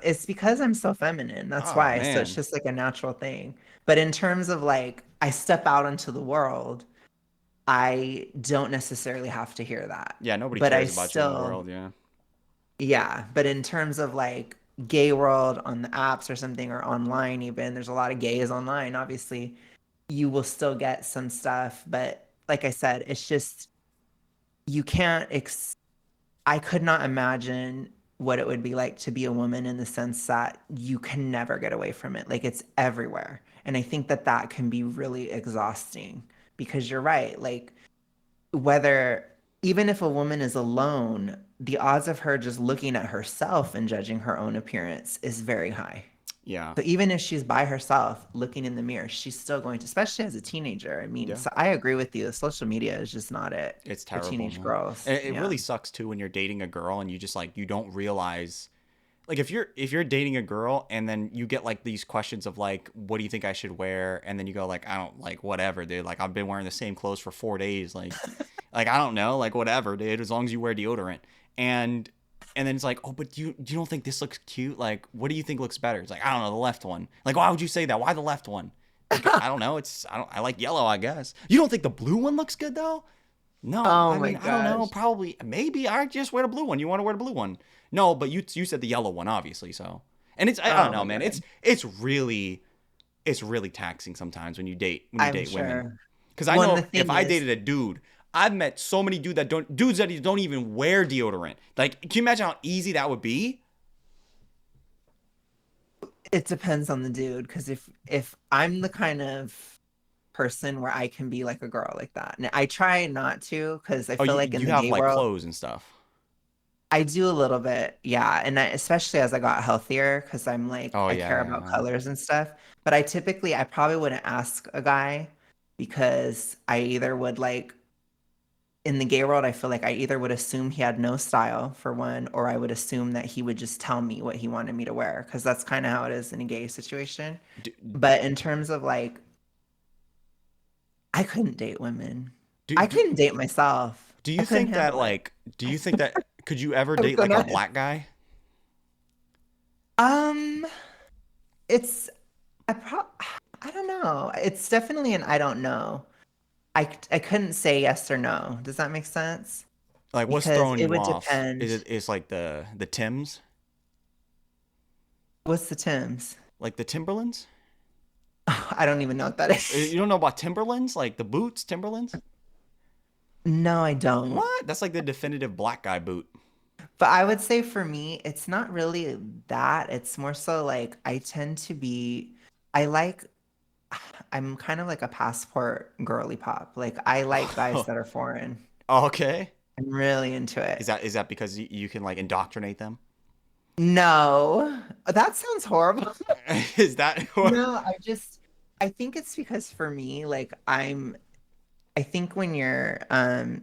it's because I'm so feminine. That's Oh why. So it's man. just like a natural thing. But in terms of like I step out into the world, I don't necessarily have to hear that. Yeah, nobody But I cares about you in the still, world, yeah. yeah. But in terms of like gay world on the apps or something or online, even, there's a lot of gays online. Obviously, you will still get some stuff. But like I said, it's just, you can't, I could not imagine what it would be like to be a woman in the sense that you can never get away from it. Like it's everywhere. And I think that that can be really exhausting because you're right. Like, whether even if a woman is alone, the odds of her just looking at herself and judging her own appearance is very high. Yeah. So even if she's by herself looking in the mirror, she's still going to, especially as a teenager. I mean, Yeah. so I agree with you. Social media is just not it It's for terrible, teenage man. girls. And it Yeah. really sucks too when you're dating a girl and you just like you don't realize like if you're dating a girl and then you get like these questions of like what do you think I should wear and then you go like I don't like whatever dude like I've been wearing the same clothes for 4 days like I don't know like whatever dude as long as you wear deodorant and then it's like oh but you don't think this looks cute like what do you think looks better it's like I don't know the left one like why would you say that why the left one I don't know I like yellow I guess you don't think the blue one looks good though no, Oh I my mean, I don't know. gosh. Probably, maybe I just wear the blue one. You want to wear the blue one? No, but you said the yellow one, obviously. So, and I don't Oh know, my man. God. It's really taxing sometimes when you I'm date women. sure. Because I Well, and the know if thing I is, dated a dude, I've met so many dudes that don't even wear deodorant. Like, can you imagine how easy that would be? it depends on the dude. Because if I'm the kind of person where I can be like a girl like that. And I try not to because I Oh, feel you like in you the have gay like world, clothes and stuff. I do a little bit, yeah. And especially as I got healthier, because I'm like, Oh I yeah, care yeah, about no. colors and stuff. But I probably wouldn't ask a guy because I either would like, in the gay world, I feel like I either would assume he had no style for one, or I would assume that he would just tell me what he wanted me to wear, because that's kind of how it is in a gay situation. Do, But in terms of like, I couldn't date women. do I do couldn't date myself. do I you couldn't think that handle it. like do you think that could you ever I date could like a not. black guy? Um, it's I pro I don't know. It's definitely an I don't know. I couldn't say yes or no. Does that make sense? Like what's Because throwing it you would off? Is depend. it is like the Tims? What's the Tims? Like the Timberlands? I don't even know what that is. You don't know about Timberlands? Like the boots, Timberlands? No, I don't. What? That's like the definitive black guy boot. But I would say for me, it's not really that. It's more so like I tend to be, I like, I'm kind of like a passport girly pop. Like I like guys that are foreign. Okay. I'm really into Is it. that because you can like indoctrinate them? No, that sounds horrible. Is that No, I think it's because for me, like I think when you're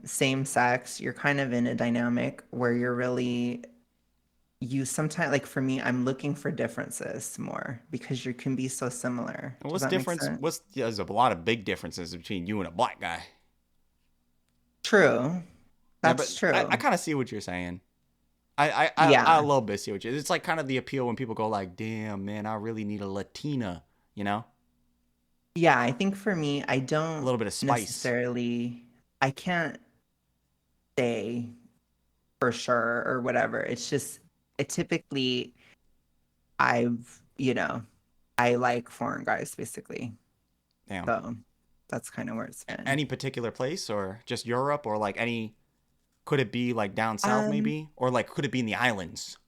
same sex, you're kind of in a dynamic where you're really you sometimes like for me, I'm looking for differences more because you can be so similar. Does what's that make difference? sense? What's there's a lot of big differences between you and a black guy. True. Yeah, but That's I true. kind of see what you're saying. I a Yeah. little bit see what you. It's like kind of the appeal when people go like, "Damn, man, I really need a Latina," you know, Yeah, I think for me, I a don't little bit of spice. necessarily I can't say for sure or whatever. It's just it typically I like foreign guys basically. Damn. So that's kind of where it's been. Any particular place or just Europe or like any? Could it be like down south Um, maybe, or like could it be in the islands?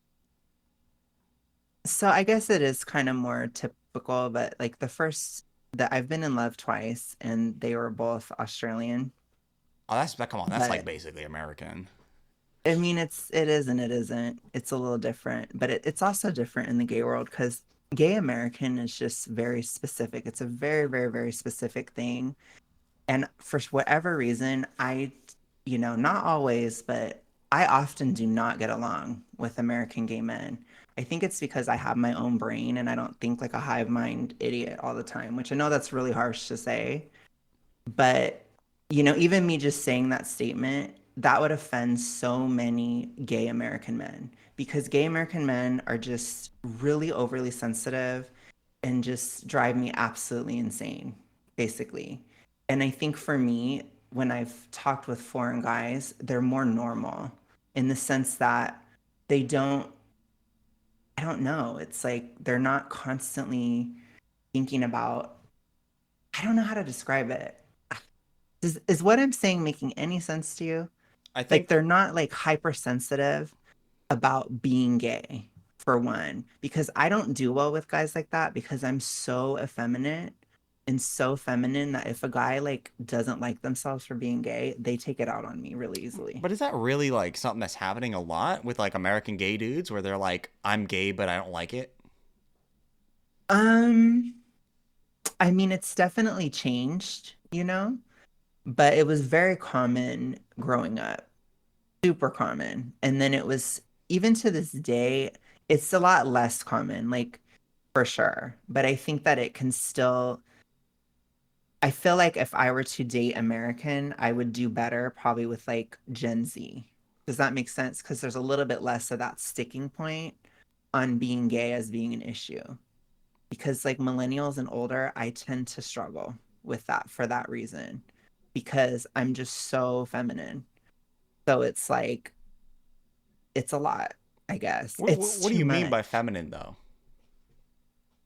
so I guess it is kind of more typical, but like the first that I've been in love twice and they were both Australian. Oh, that's that. Come on, that's like But basically American. I mean it is and it isn't. It's a little different, but it's also different in the gay world because gay American is just very specific. It's a very, very, very specific thing. And for whatever reason, not always, but I often do not get along with American gay men. I think it's because I have my own brain and I don't think like a hive mind idiot all the time, which I know that's really harsh to say. But, even me just saying that statement, that would offend so many gay American men because gay American men are just really overly sensitive and just drive me absolutely insane, basically. And I think for me, when I've talked with foreign guys, they're more normal in the sense that they don't, I don't know, it's like they're not constantly thinking about, I don't know how to describe it. Is what I'm saying making any sense to you? I Like think they're not like hypersensitive about being gay, for one, because I don't do well with guys like that because I'm so effeminate and so feminine that if a guy like doesn't like themselves for being gay, they take it out on me really easily. But is that really like something that's happening a lot with like American gay dudes where they're like, I'm gay, but I don't like it? Um, I mean, it's definitely changed, but it was very common growing up, super common. And then it was even to this day, it's a lot less common, like for sure. But I think that it can still I feel like if I were to date American, I would do better probably with like Gen Z. Does that make sense? Because there's a little bit less of that sticking point on being gay as being an issue. Because like millennials and older, I tend to struggle with that for that reason. Because I'm just so feminine. So it's like, it's a lot, I guess. It's What do too you mean much. by feminine though?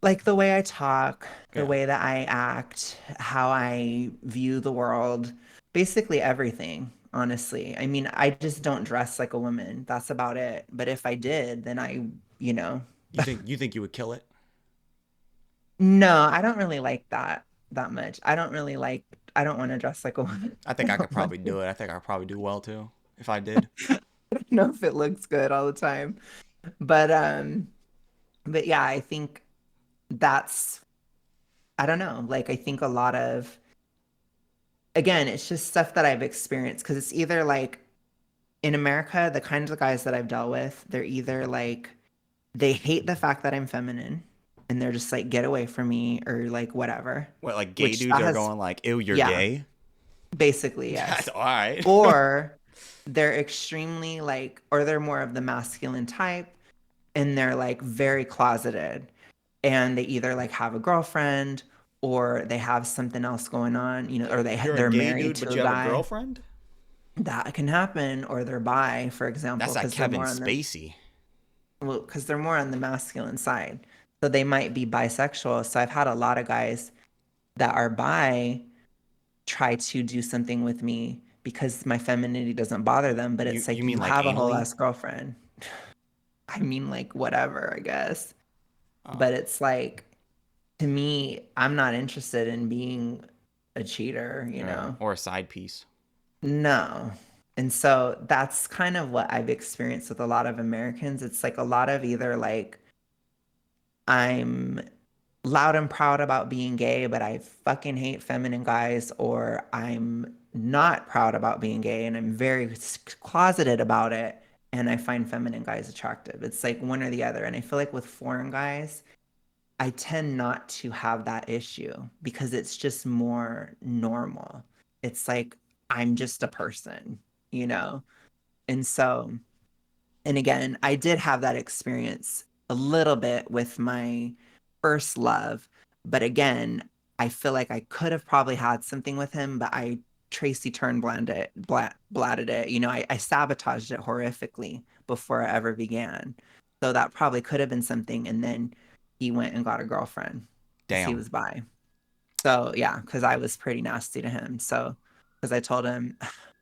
Like the way I talk, the Yeah. way that I act, how I view the world, basically everything, honestly. I mean, I just don't dress like a woman. That's about it. But if I did, then you know, You think you would kill it? no, I don't really like that. that much. I don't really like. I don't want to dress like a woman. I think I could probably do it. I think I could probably do well too if I did. I don't know if it looks good all the time, but yeah, I think that's. I don't know. Like, I think a lot of, again, it's just stuff that I've experienced because it's either like in America, the kinds of guys that I've dealt with, they're either like they hate the fact that I'm feminine and they're just like, get away from me or like whatever. What, like gay Which dudes that are has, going like, ew, you're yeah, gay? basically, That's yes. all right. Or they're extremely like, or they're more of the masculine type and they're like very closeted and they either like have a girlfriend or they have something else going on, you know, or You're a they're gay married dude, to but a you have a guy. girlfriend? That can happen, or they're bi, for That's example, that because they're Kevin more on the Spacey. well, because they're more on the masculine side. So they might be bisexual. So I've had a lot of guys that are bi try to do something with me because my femininity doesn't bother them, but You it's like mean you like have a whole anally? ass girlfriend. I mean, like whatever, I guess. Oh, But it's like to me, I'm not interested in being a cheater, you know? or a side piece. No. And so that's kind of what I've experienced with a lot of Americans. It's like a lot of either like I'm loud and proud about being gay, but I fucking hate feminine guys, or I'm not proud about being gay and I'm very closeted about it and I find feminine guys attractive. It's like one or the other. And I feel like with foreign guys, I tend not to have that issue because it's just more normal. It's like I'm just a person, you know? And so, and again, I did have that experience a little bit with my first love, but again, I feel like I could have probably had something with him, but I Tracy turned blatted it. You know, I sabotaged it horrifically before it ever began. So that probably could have been something. And then he went and got a girlfriend because he Damn. was bi. So yeah, because I was pretty nasty to him. So because I told him,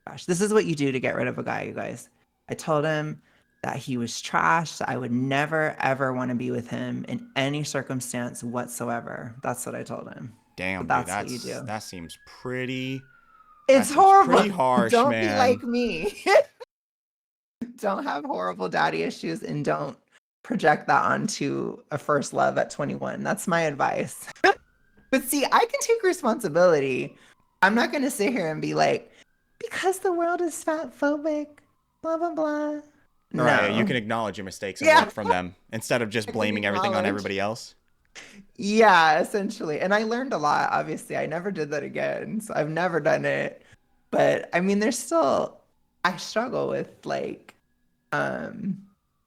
gosh, this is what you do to get rid of a guy, you guys. I told him that he was trash. I would never ever want to be with him in any circumstance whatsoever. That's what I told him. So Damn, dude. that's what you do. That seems pretty It's horrible. harsh, Don't be man. like me. Don't have horrible daddy issues and don't project that onto a first love at 21. That's my advice. But see, I can take responsibility. I'm not going to sit here and be like, because the world is fat phobic, blah, blah, blah. All right, you No. can acknowledge your mistakes and Yeah. learn from them instead of just I can blaming everything on acknowledge. everybody else. Yeah, essentially. And I learned a lot, obviously. I never did that again. So I've never done it. But I mean, there's still, I struggle with like um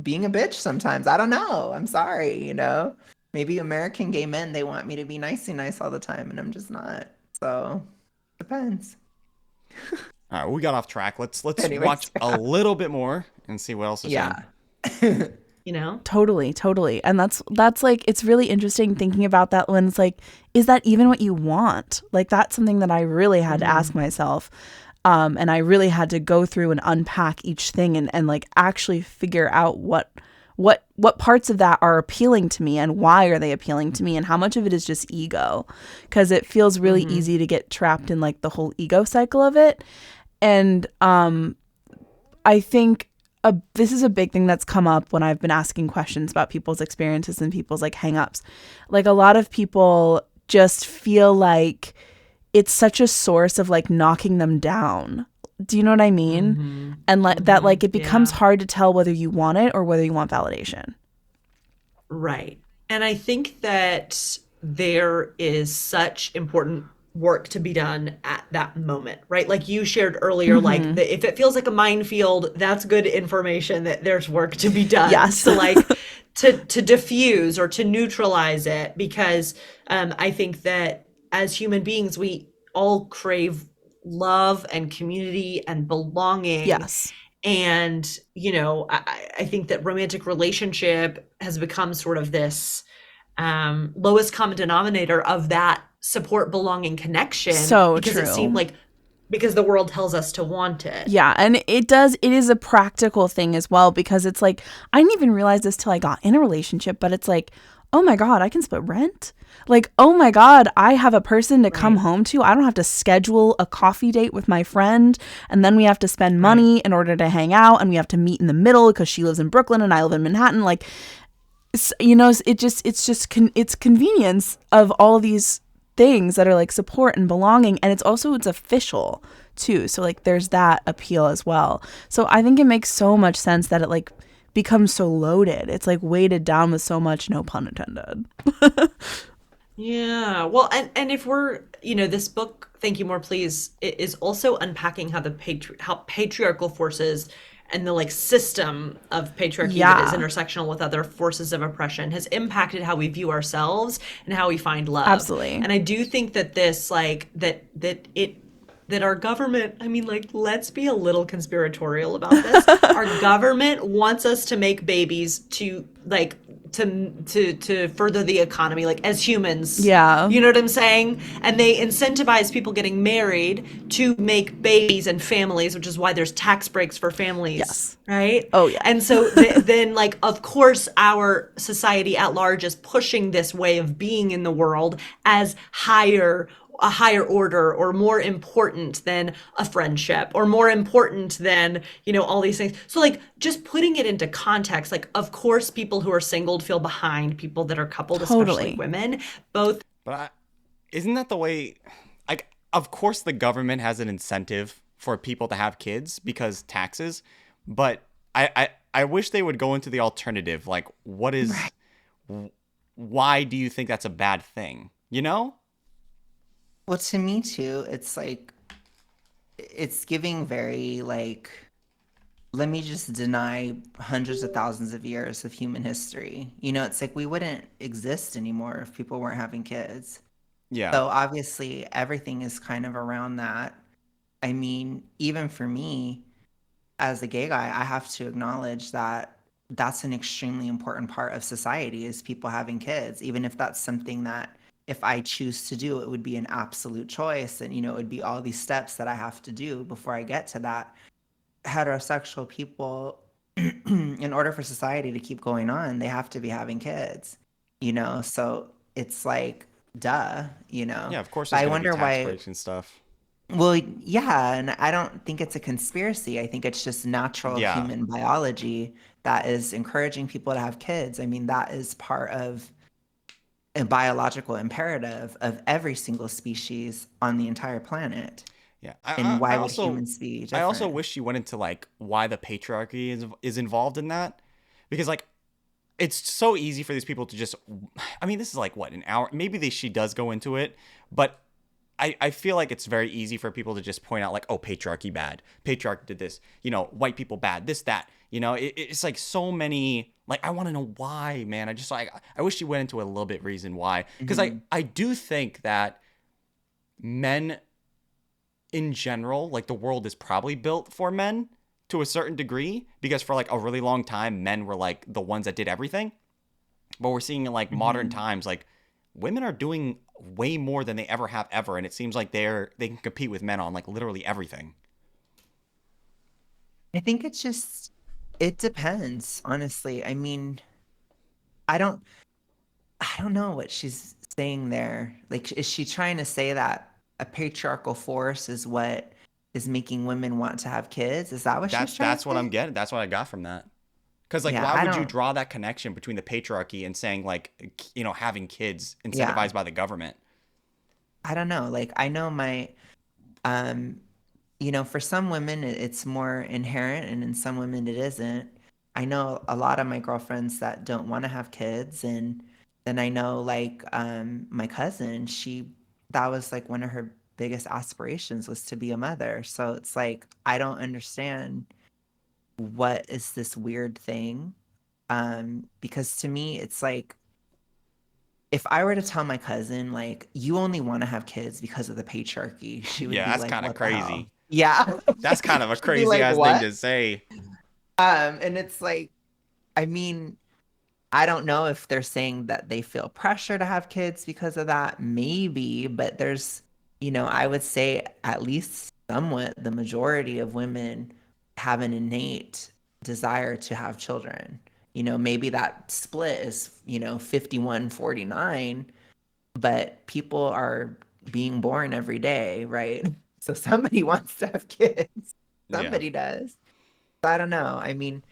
being a bitch sometimes. I don't know. I'm sorry, you know. Maybe American gay men, they want me to be nicey nice all the time, and I'm just not. So depends. All right, we got off track. Let's Anyways, watch a little bit more and see what else is in. yeah. You know? Totally. And that's like, it's really interesting thinking about that when it's like, is that even what you want? Like, that's something that I really had to ask myself. And I really had to go through and unpack each thing and like actually figure out what parts of that are appealing to me and why are they appealing to me and how much of it is just ego, because it feels really easy to get trapped in like the whole ego cycle of it. And I think this is a big thing that's come up when I've been asking questions about people's experiences and people's like hangups. Like, a lot of people just feel like it's such a source of like knocking them down. Do you know what I mean? And like that, like it becomes hard to tell whether you want it or whether you want validation. Right. And I think that there is such important work to be done at that moment, right? Like you shared earlier, like if it feels like a minefield, that's good information that there's work to be done. Yes. To like to diffuse or to neutralize it, because I think that as human beings, we all crave love and community and belonging. Yes. And, you know, I think that romantic relationship has become sort of this lowest common denominator of that support, belonging, connection. So because true. it seemed like, because the world tells us to want it. Yeah. And it is a practical thing as well, because it's like, I didn't even realize this till I got in a relationship, but it's like, oh my God, I can split rent. Like, oh my God, I have a person to come Right. home to. I don't have to schedule a coffee date with my friend. And then we have to spend Right. money in order to hang out. And we have to meet in the middle because she lives in Brooklyn and I live in Manhattan. Like, it's convenience of all these things that are like support and belonging. And it's official too. So like there's that appeal as well. So I think it makes so much sense that it like becomes so loaded. It's like weighted down with so much, no pun intended. Yeah. Well, and if we're, this book, Thank You More Please, it is also unpacking how how patriarchal forces and the like system of patriarchy that is Yeah, intersectional with other forces of oppression has impacted how we view ourselves and how we find love. absolutely. And I do think that this like that our government, I mean, like, let's be a little conspiratorial about this. Our government wants us to make babies to like to further the economy, like as humans. Yeah. You know what I'm saying? And they incentivize people getting married to make babies and families, which is why there's tax breaks for families, Yes. right? Oh yeah. And so then, like, of course, our society at large is pushing this way of being in the world as a higher order or more important than a friendship or more important than, all these things. So like just putting it into context, like of course people who are singled feel behind people that are coupled, especially Totally. women, both. But isn't that the way? Like, of course, the government has an incentive for people to have kids because taxes. But I wish they would go into the alternative. Like, Right. why do you think that's a bad thing? You know? Well, to me too, it's like it's giving very like let me just deny hundreds of thousands of years of human history. It's like we wouldn't exist anymore if people weren't having kids. Yeah. So obviously everything is kind of around that. I mean, even for me as a gay guy, I have to acknowledge that that's an extremely important part of society is people having kids, even if that's something that if I choose to do, it would be an absolute choice. And, it would be all these steps that I have to do before I get to that. Heterosexual people, in order for society to keep going on, they have to be having kids. So it's like, duh. Yeah, of course But there's I going to be wonder tax why. breaks and stuff. Well, yeah, and I don't think it's a conspiracy. I think it's just natural Yeah. human biology that is encouraging people to have kids. I mean, that is part of a biological imperative of every single species on the entire planet. Yeah. And I why would also humans be I also different? wish you went into like why the patriarchy is involved in that. Because like it's so easy for these people to just I mean, this is like what, an hour? Maybe she does go into it, but I feel like it's very easy for people to just point out like, oh, patriarchy bad. Patriarchy did this. White people bad. This, that. It's like so many. Like, I want to know why, man. I wish you went into a little bit reason why. Because Hmm. I do think that men in general, like the world is probably built for men to a certain degree. Because for like a really long time, men were like the ones that did everything. But we're seeing in like modern Hmm. times, like women are doing way more than they ever have ever, and it seems like they can compete with men on like literally everything. I think it depends, honestly. I mean, I don't, I don't know what she's saying there. Like, is she trying to say that a patriarchal force is what is making women want to have kids? Is that what she's trying to That's what I'm say? getting. That's what I got from that. Because like, Yeah, why I would you don't. draw that connection between the patriarchy and saying like, having kids Yeah, incentivized by the government? I don't know. Like, I know um, for some women it's more inherent, and in some women it isn't. I know a lot of my girlfriends that don't want to have kids, and then I know like my cousin, that was like one of her biggest aspirations was to be a mother. So it's like I don't understand what is this weird thing. Because to me it's like if I were to tell my cousin, like, you only want to have kids because of the patriarchy, she would Yeah, be that's like, kind of what the hell? crazy. Yeah. That's kind of a She'd be crazy like, ass thing what? to say. And it's like, I mean, I don't know if they're saying that they feel pressure to have kids because of that, maybe, but I would say at least somewhat the majority of women have an innate desire to have children. maybe that split is, 51-49, but people are being born every day, right? So somebody wants to have kids. Yeah. Somebody does. I don't know. I mean,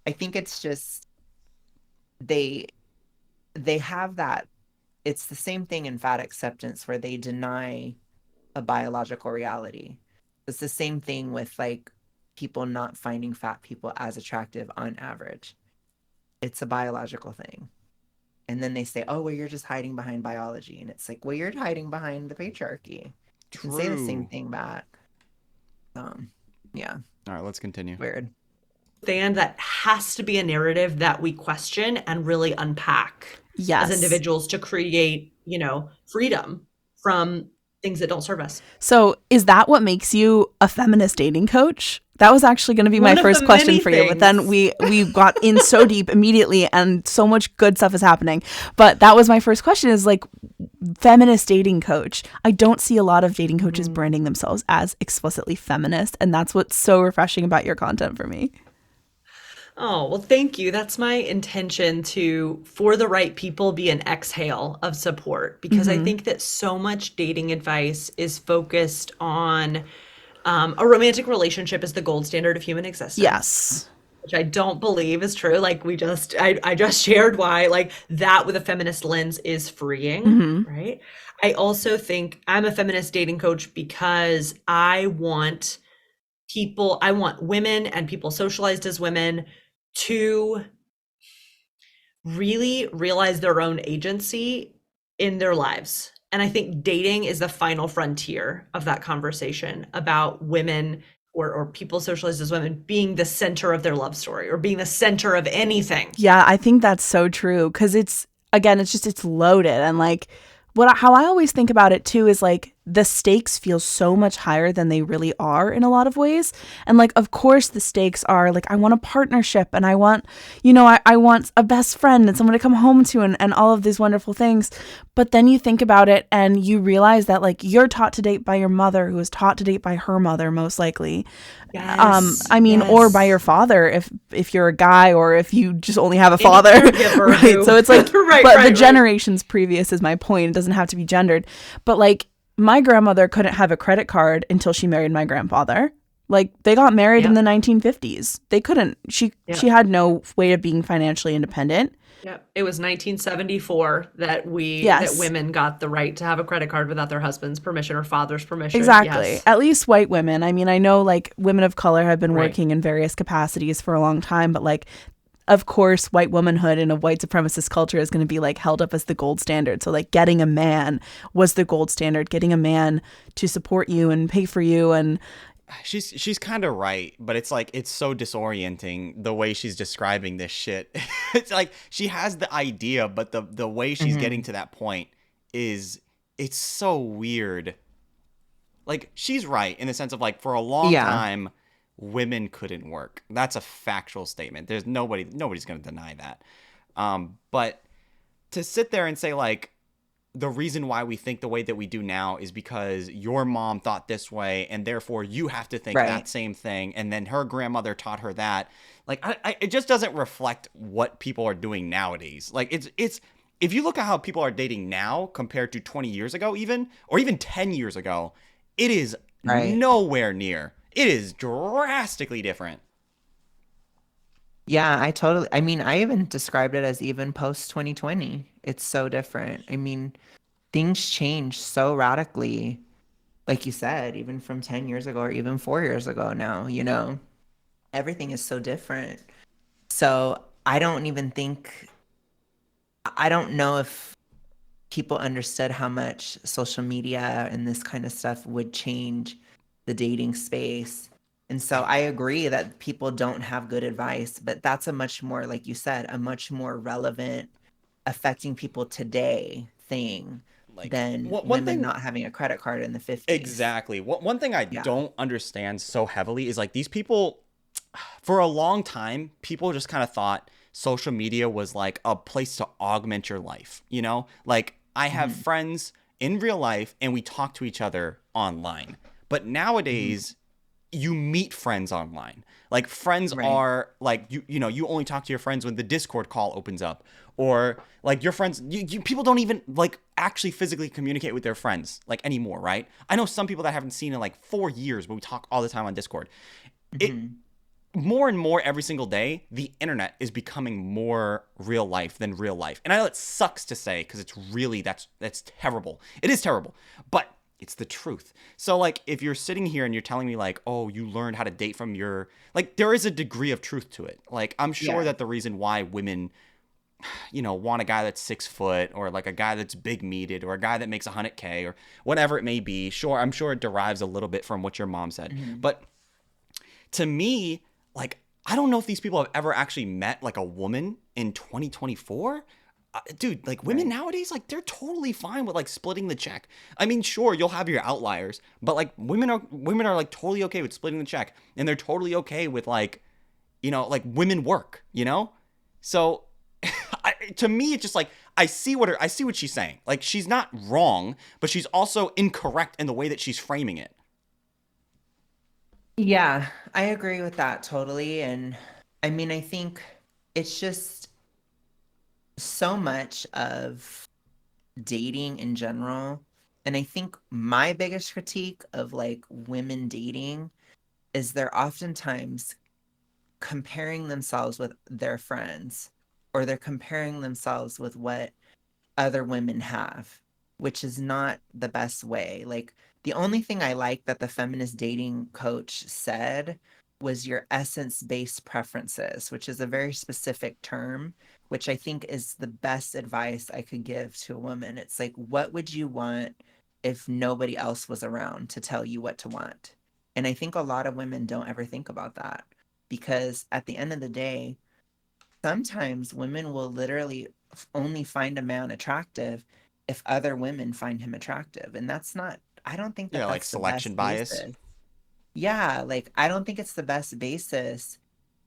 I think it's just they they have that. It's the same thing in fat acceptance where they deny a biological reality. It's the same thing with like people not finding fat people as attractive on average. It's a biological thing. And then they say, oh, well, you're just hiding behind biology. And it's like, well, you're hiding behind the patriarchy. You can say the same True. thing back. Yeah, All right, let's continue. weird. That has to be a narrative that we question and really unpack as Yes. individuals to create, freedom from things that don't serve us. So is that what makes you a feminist dating coach? That was actually going to be my One of first the question many for you, but then things. we got in so deep immediately, and so much good stuff is happening. But that was my first question, is like, feminist dating coach. I don't see a lot of dating coaches branding themselves as explicitly feminist, and that's what's so refreshing about your content for me. Oh, well, thank you. That's my intention to, for the right people, be an exhale of support, because I think that so much dating advice is focused on a romantic relationship as the gold standard of human existence. Yes. Which I don't believe is true. Like I just shared why, like, that with a feminist lens is freeing, right? I also think I'm a feminist dating coach because I want women and people socialized as women to really realize their own agency in their lives. And I think dating is the final frontier of that conversation about women or people socialized as women being the center of their love story or being the center of anything. Yeah, I think that's so true, because it's loaded, and like how I always think about it too is like the stakes feel so much higher than they really are in a lot of ways. And like, of course the stakes are like, I want a partnership, and I want, I want a best friend and someone to come home to, and all of these wonderful things. But then you think about it and you realize that like you're taught to date by your mother, who was taught to date by her mother, most likely. Yes, I mean, or by yes. your father if you're a guy, or if you just only have a Any father. caregiver Right. who- So it's like, Right, but the right. generations previous is my point. It doesn't have to be gendered. But like, my grandmother couldn't have a credit card until she married my grandfather. Like, they got married in Yep. the 1950s. They couldn't. She had no way of being financially independent. Yep. It was 1974 that Yes. women got the right to have a credit card without their husband's permission or father's permission. Exactly. Yes. At least white women. I mean, I know like women of color have been Right. working in various capacities for a long time, but like, of course, white womanhood in a white supremacist culture is going to be like held up as the gold standard. So like, getting a man was the gold standard, getting a man to support you and pay for you. And She's kind of right, but it's like, it's so disorienting the way she's describing this shit. It's like she has the idea, but the way she's getting to that point it's so weird. Like, she's right in the sense of like, for a long Yeah. time women couldn't work. That's a factual statement. There's nobody's going to deny that. But to sit there and say like, the reason why we think the way that we do now is because your mom thought this way, and therefore you have to think Right. that same thing, and then her grandmother taught her that. Like, it just doesn't reflect what people are doing nowadays. Like, it's if you look at how people are dating now compared to 20 years ago, even, or even 10 years ago, it is Right. nowhere near. It is drastically different. Yeah, I mean, I even described it as even post 2020. It's so different. I mean, things change so radically, like you said, even from 10 years ago or even 4 years ago now, everything is so different. So I don't even think, I don't know if people understood how much social media and this kind of stuff would change the dating space. And so I agree that people don't have good advice, but that's a much more, like you said, a much more relevant, affecting people today thing Like, than one women thing not having a credit card in the 50s. Exactly. One thing I Yeah. don't understand so heavily is like, these people, for a long time, people just kind of thought social media was like a place to augment your life. Like, I have friends in real life and we talk to each other online. But nowadays, you meet friends online. Like friends Right. are like you only talk to your friends when the Discord call opens up, or like your friends people don't even like actually physically communicate with their friends like anymore, right? I know some people that I haven't seen in like 4 years, but we talk all the time on Discord. It Hmm. More and more every single day, the internet is becoming more real life than real life. And I know it sucks to say because it's really that's terrible. It is terrible, but it's the truth. So like if you're sitting here and you're telling me like, "Oh, you learned how to date from your," like there is a degree of truth to it. Like I'm sure Yeah. that the reason why women want a guy that's 6 foot, or like a guy that's big meated, or a guy that makes 100K or whatever it may be. Sure, I'm sure it derives a little bit from what your mom said. Hmm. But to me, like, I don't know if these people have ever actually met like a woman in 2024. Dude, like women Right. nowadays, like they're totally fine with like splitting the check. I mean, sure, you'll have your outliers, but like women are like totally okay with splitting the check, and they're totally okay with like, like women work. So to me, it's just like I see what she's saying. Like she's not wrong, but she's also incorrect in the way that she's framing it. Yeah, I agree with that totally. And I mean, I think it's just so much of dating in general. And I think my biggest critique of like women dating is they're oftentimes comparing themselves with their friends, or they're comparing themselves with what other women have, which is not the best way. Like, the only thing I like that the feminist dating coach said was your essence based preferences, which is a very specific term, which I think is the best advice I could give to a woman. It's like, what would you want if nobody else was around to tell you what to want? And I think a lot of women don't ever think about that, because at the end of the day, sometimes women will literally only find a man attractive if other women find him attractive. And that's not, I don't think that Yeah, like that's the selection best bias. basis. Yeah, like I don't think it's the best basis.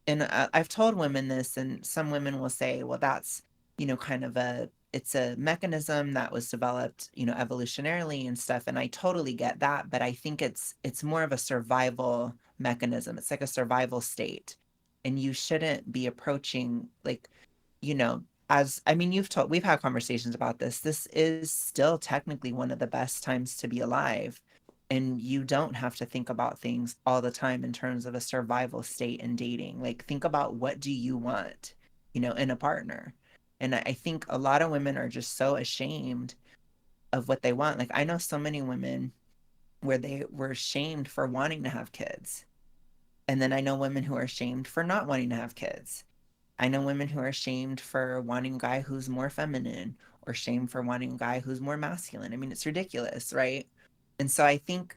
And I've told women this, and some women will say, well, that's, kind of it's a mechanism that was developed, evolutionarily and stuff. And I totally get that. But I think it's more of a survival mechanism. It's like a survival state. And you shouldn't be approaching like, as I mean, we've had conversations about this. This is still technically one of the best times to be alive. And you don't have to think about things all the time in terms of a survival state in dating. Like, think about, what do you want, in a partner? And I think a lot of women are just so ashamed of what they want. Like, I know so many women where they were shamed for wanting to have kids. And then I know women who are shamed for not wanting to have kids. I know women who are shamed for wanting a guy who's more feminine, or shamed for wanting a guy who's more masculine. I mean, it's ridiculous, right? And so I think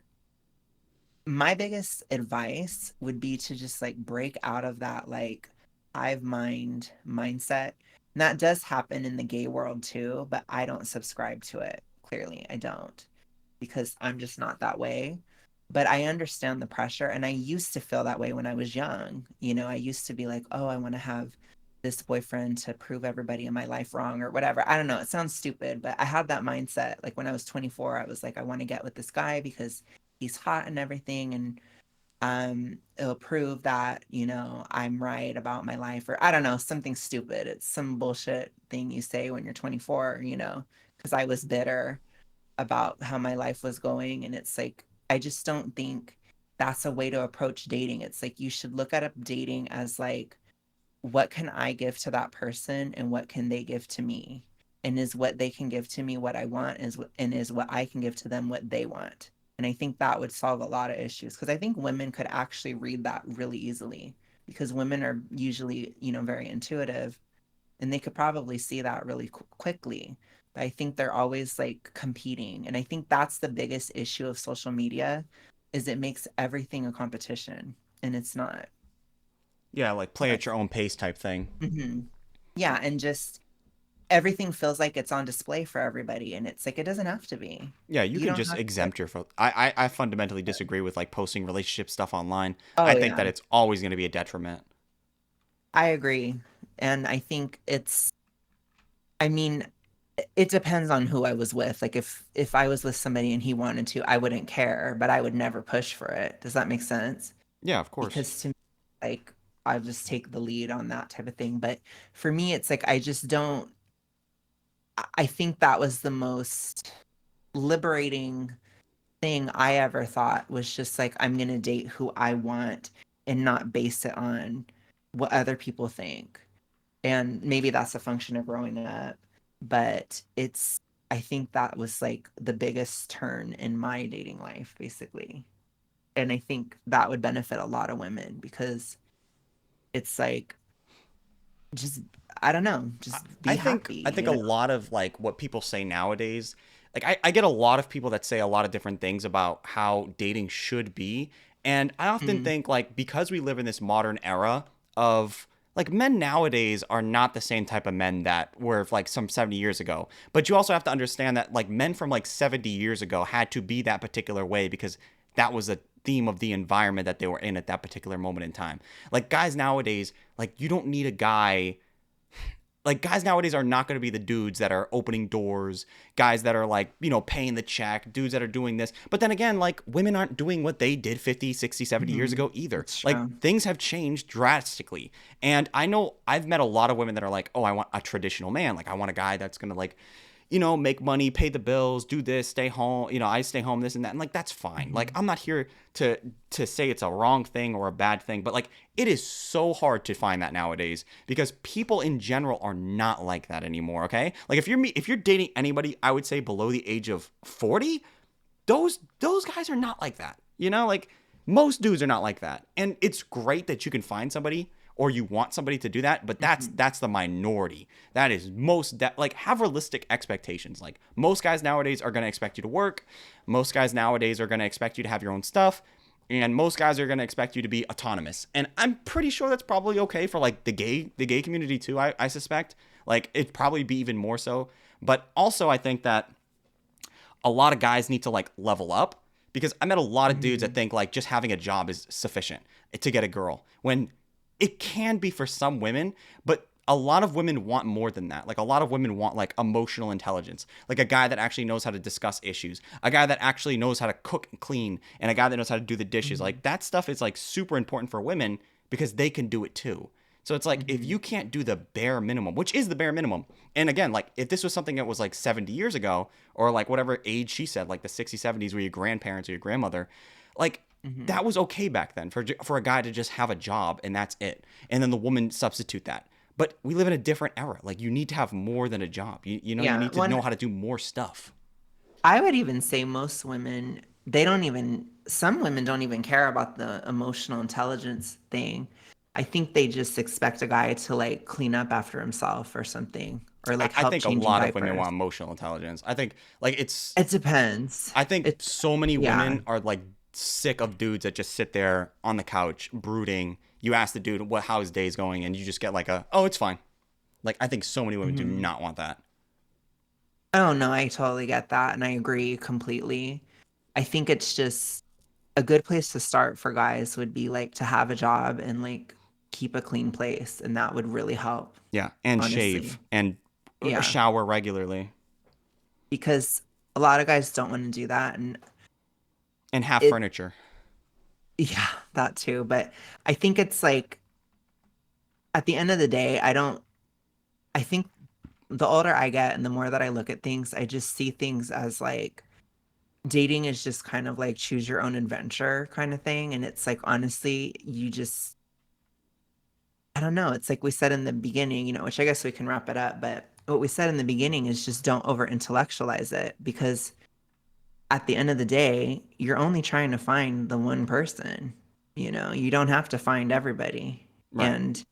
my biggest advice would be to just like break out of that like hive mind mindset. And that does happen in the gay world too, but I don't subscribe to it. Clearly, I don't, because I'm just not that way. But I understand the pressure, and I used to feel that way when I was young. I used to be like, oh, I want to have this boyfriend to prove everybody in my life wrong or whatever. I don't know. It sounds stupid, but I had that mindset. Like when I was 24, I was like, I want to get with this guy because he's hot and everything, and it'll prove that, I'm right about my life, or I don't know, something stupid. It's some bullshit thing you say when you're 24, because I was bitter about how my life was going. And it's like, I just don't think that's a way to approach dating. It's like, you should look at dating as like, what can I give to that person, and what can they give to me? And is what they can give to me what I want, and is what I can give to them what they want? And I think that would solve a lot of issues, because I think women could actually read that really easily, because women are usually, very intuitive, and they could probably see that really quickly. But I think they're always like competing. And I think that's the biggest issue of social media, is it makes everything a competition, and it's not. Yeah, like play at your own pace type thing. Mhm. Yeah, and just everything feels like it's on display for everybody, and it's like, it doesn't have to be. Yeah, you You can don't just have to. exempt your phone. I fundamentally disagree with like posting relationship stuff online. I Oh think yeah, that it's always going to be a detriment. I agree. And I think I mean, it depends on who I was with. Like, if I was with somebody and he wanted to, I wouldn't care, but I would never push for it. Does that make sense? Yeah, of course. because to me, like, I'll just take the lead on that type of thing. But for me, it's like I just don't. I think that was the most liberating thing I ever thought was just like I'm gonna date who I want and not base it on what other people think. And maybe that's a function of growing up, but I think that was like the biggest turn in my dating life, basically. And I think that would benefit a lot of women because it's like just I don't know, just be happy, I think a lot of like what people say nowadays, like I get a lot of people that say a lot of different things about how dating should be. And I often Mm, think like because we live in this modern era of like men nowadays are not the same type of men that were like some 70 years ago. But you also have to understand that like men from like 70 years ago had to be that particular way because that was a theme of the environment that they were in at that particular moment in time. Like guys nowadays, like you don't need a guy like guys nowadays are not going to be the dudes that are opening doors, guys that are like, you know, paying the check, dudes that are doing this. But then again, like women aren't doing what they did 50, 60, 70 years mhm. ago either. That's Like true. things have changed drastically. And I know I've met a lot of women that are like, "Oh, I want a traditional man. Like I want a guy that's going to like you know, make money, pay the bills, do this, stay home, you know, I stay home, this and that. And like that's fine. Like Mhm. I'm not here to say it's a wrong thing or a bad thing, but like it is so hard to find that nowadays because people in general are not like that anymore, okay? Like if you're dating anybody, I would say below the age of 40, those guys are not like that. You know, like most dudes are not like that. And it's great that you can find somebody or you want somebody to do that, but Mhm. that's the minority. That is like have realistic expectations. Like most guys nowadays are going to expect you to work. Most guys nowadays are going to expect you to have your own stuff. And most guys are going to expect you to be autonomous. And I'm pretty sure that's probably okay for like the gay community too, I suspect. Like it'd probably be even more so. But also I think that a lot of guys need to like level up because I met a lot of dudes that Mhm. think like just having a job is sufficient to get a girl when it can be for some women, but a lot of women want more than that. Like a lot of women want like emotional intelligence, like a guy that actually knows how to discuss issues, a guy that actually knows how to cook and clean, and a guy that knows how to do the dishes. Mhm. Like that stuff is like super important for women because they can do it too. So it's like if Mhm. you can't do the bare minimum, which is the bare minimum, and again, like if this was something that was like 70 years ago or like whatever age she said, like the 60s, 70s, where your grandparents or your grandmother, like Mhm. that was okay back then for a guy to just have a job and that's it. And then the woman substitute that. But we live in a different era. Like you need to have more than a job. You know, you Yeah. need to know One how to do more stuff. I would even say most women, they don't even, some women don't even care about the emotional intelligence thing. I think they just expect a guy to like clean up after himself or something, or like I help think a changing lot of women diapers. want emotional intelligence. I think like it's It depends. I think It's, so many yeah. women are like sick of dudes that just sit there on the couch brooding. You ask the dude what how his day's going, and you just get like a oh it's fine. Like I think so many women do Mhm. not want that. Oh, no, I totally get that. And I agree completely. I think it's just a good place to start for guys would be like to have a job and like keep a clean place. And that would really help, Yeah, and shave honestly. and Yeah. shower regularly Because a lot of guys don't want to do that. And and have it, furniture. yeah, that too. But I think it's like at the end of the day, I think the older I get and the more that I look at things, I just see things as like dating is just kind of like choose your own adventure kind of thing. And it's like, honestly, you just, I don't know. It's like we said in the beginning, which I guess we can wrap it up. But what we said in the beginning is just don't over intellectualize it because at the end of the day, you're only trying to find the one person. You don't have to find everybody. Right. And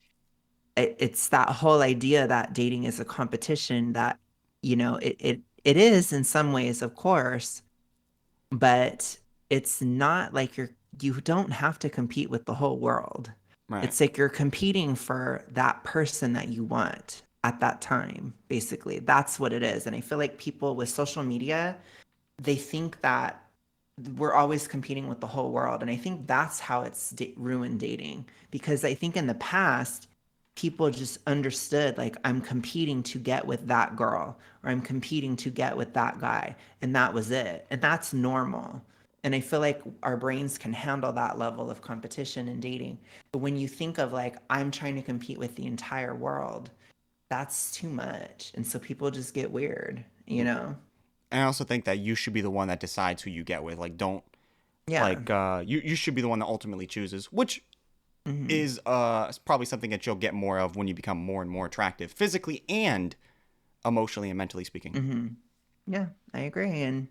it's that whole idea that dating is a competition that, it is in some ways, of course, but it's not like you don't have to compete with the whole world. Right. It's like you're competing for that person that you want at that time, basically. That's what it is. And I feel like people with social media, they think that we're always competing with the whole world. And I think that's how it's ruined dating. Because I think in the past, people just understood like, I'm competing to get with that girl, or I'm competing to get with that guy. And that was it. And that's normal. And I feel like our brains can handle that level of competition in dating. But when you think of like, I'm trying to compete with the entire world, that's too much. And so people just get weird, you know? And I also think that you should be the one that decides who you get with. Like, don't Yeah. you should be the one that ultimately chooses, which Hmm. is probably something that you'll get more of when you become more and more attractive, physically and emotionally and mentally speaking. Hmm. Yeah, I agree. And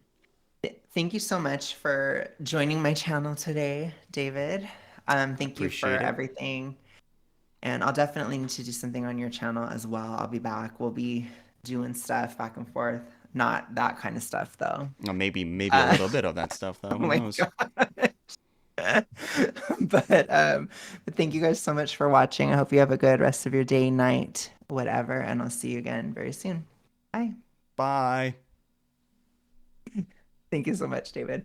thank you so much for joining my channel today, David. Thank you for Appreciate it. everything. And I'll definitely need to do something on your channel as well. I'll be back. We'll be doing stuff back and forth. Not that kind of stuff, though. Maybe a Uh, little bit of that stuff though. oh Who my knows? God. But thank you guys so much for watching. I hope you have a good rest of your day, night, whatever. And I'll see you again very soon. Bye. Bye. Thank you so much, David.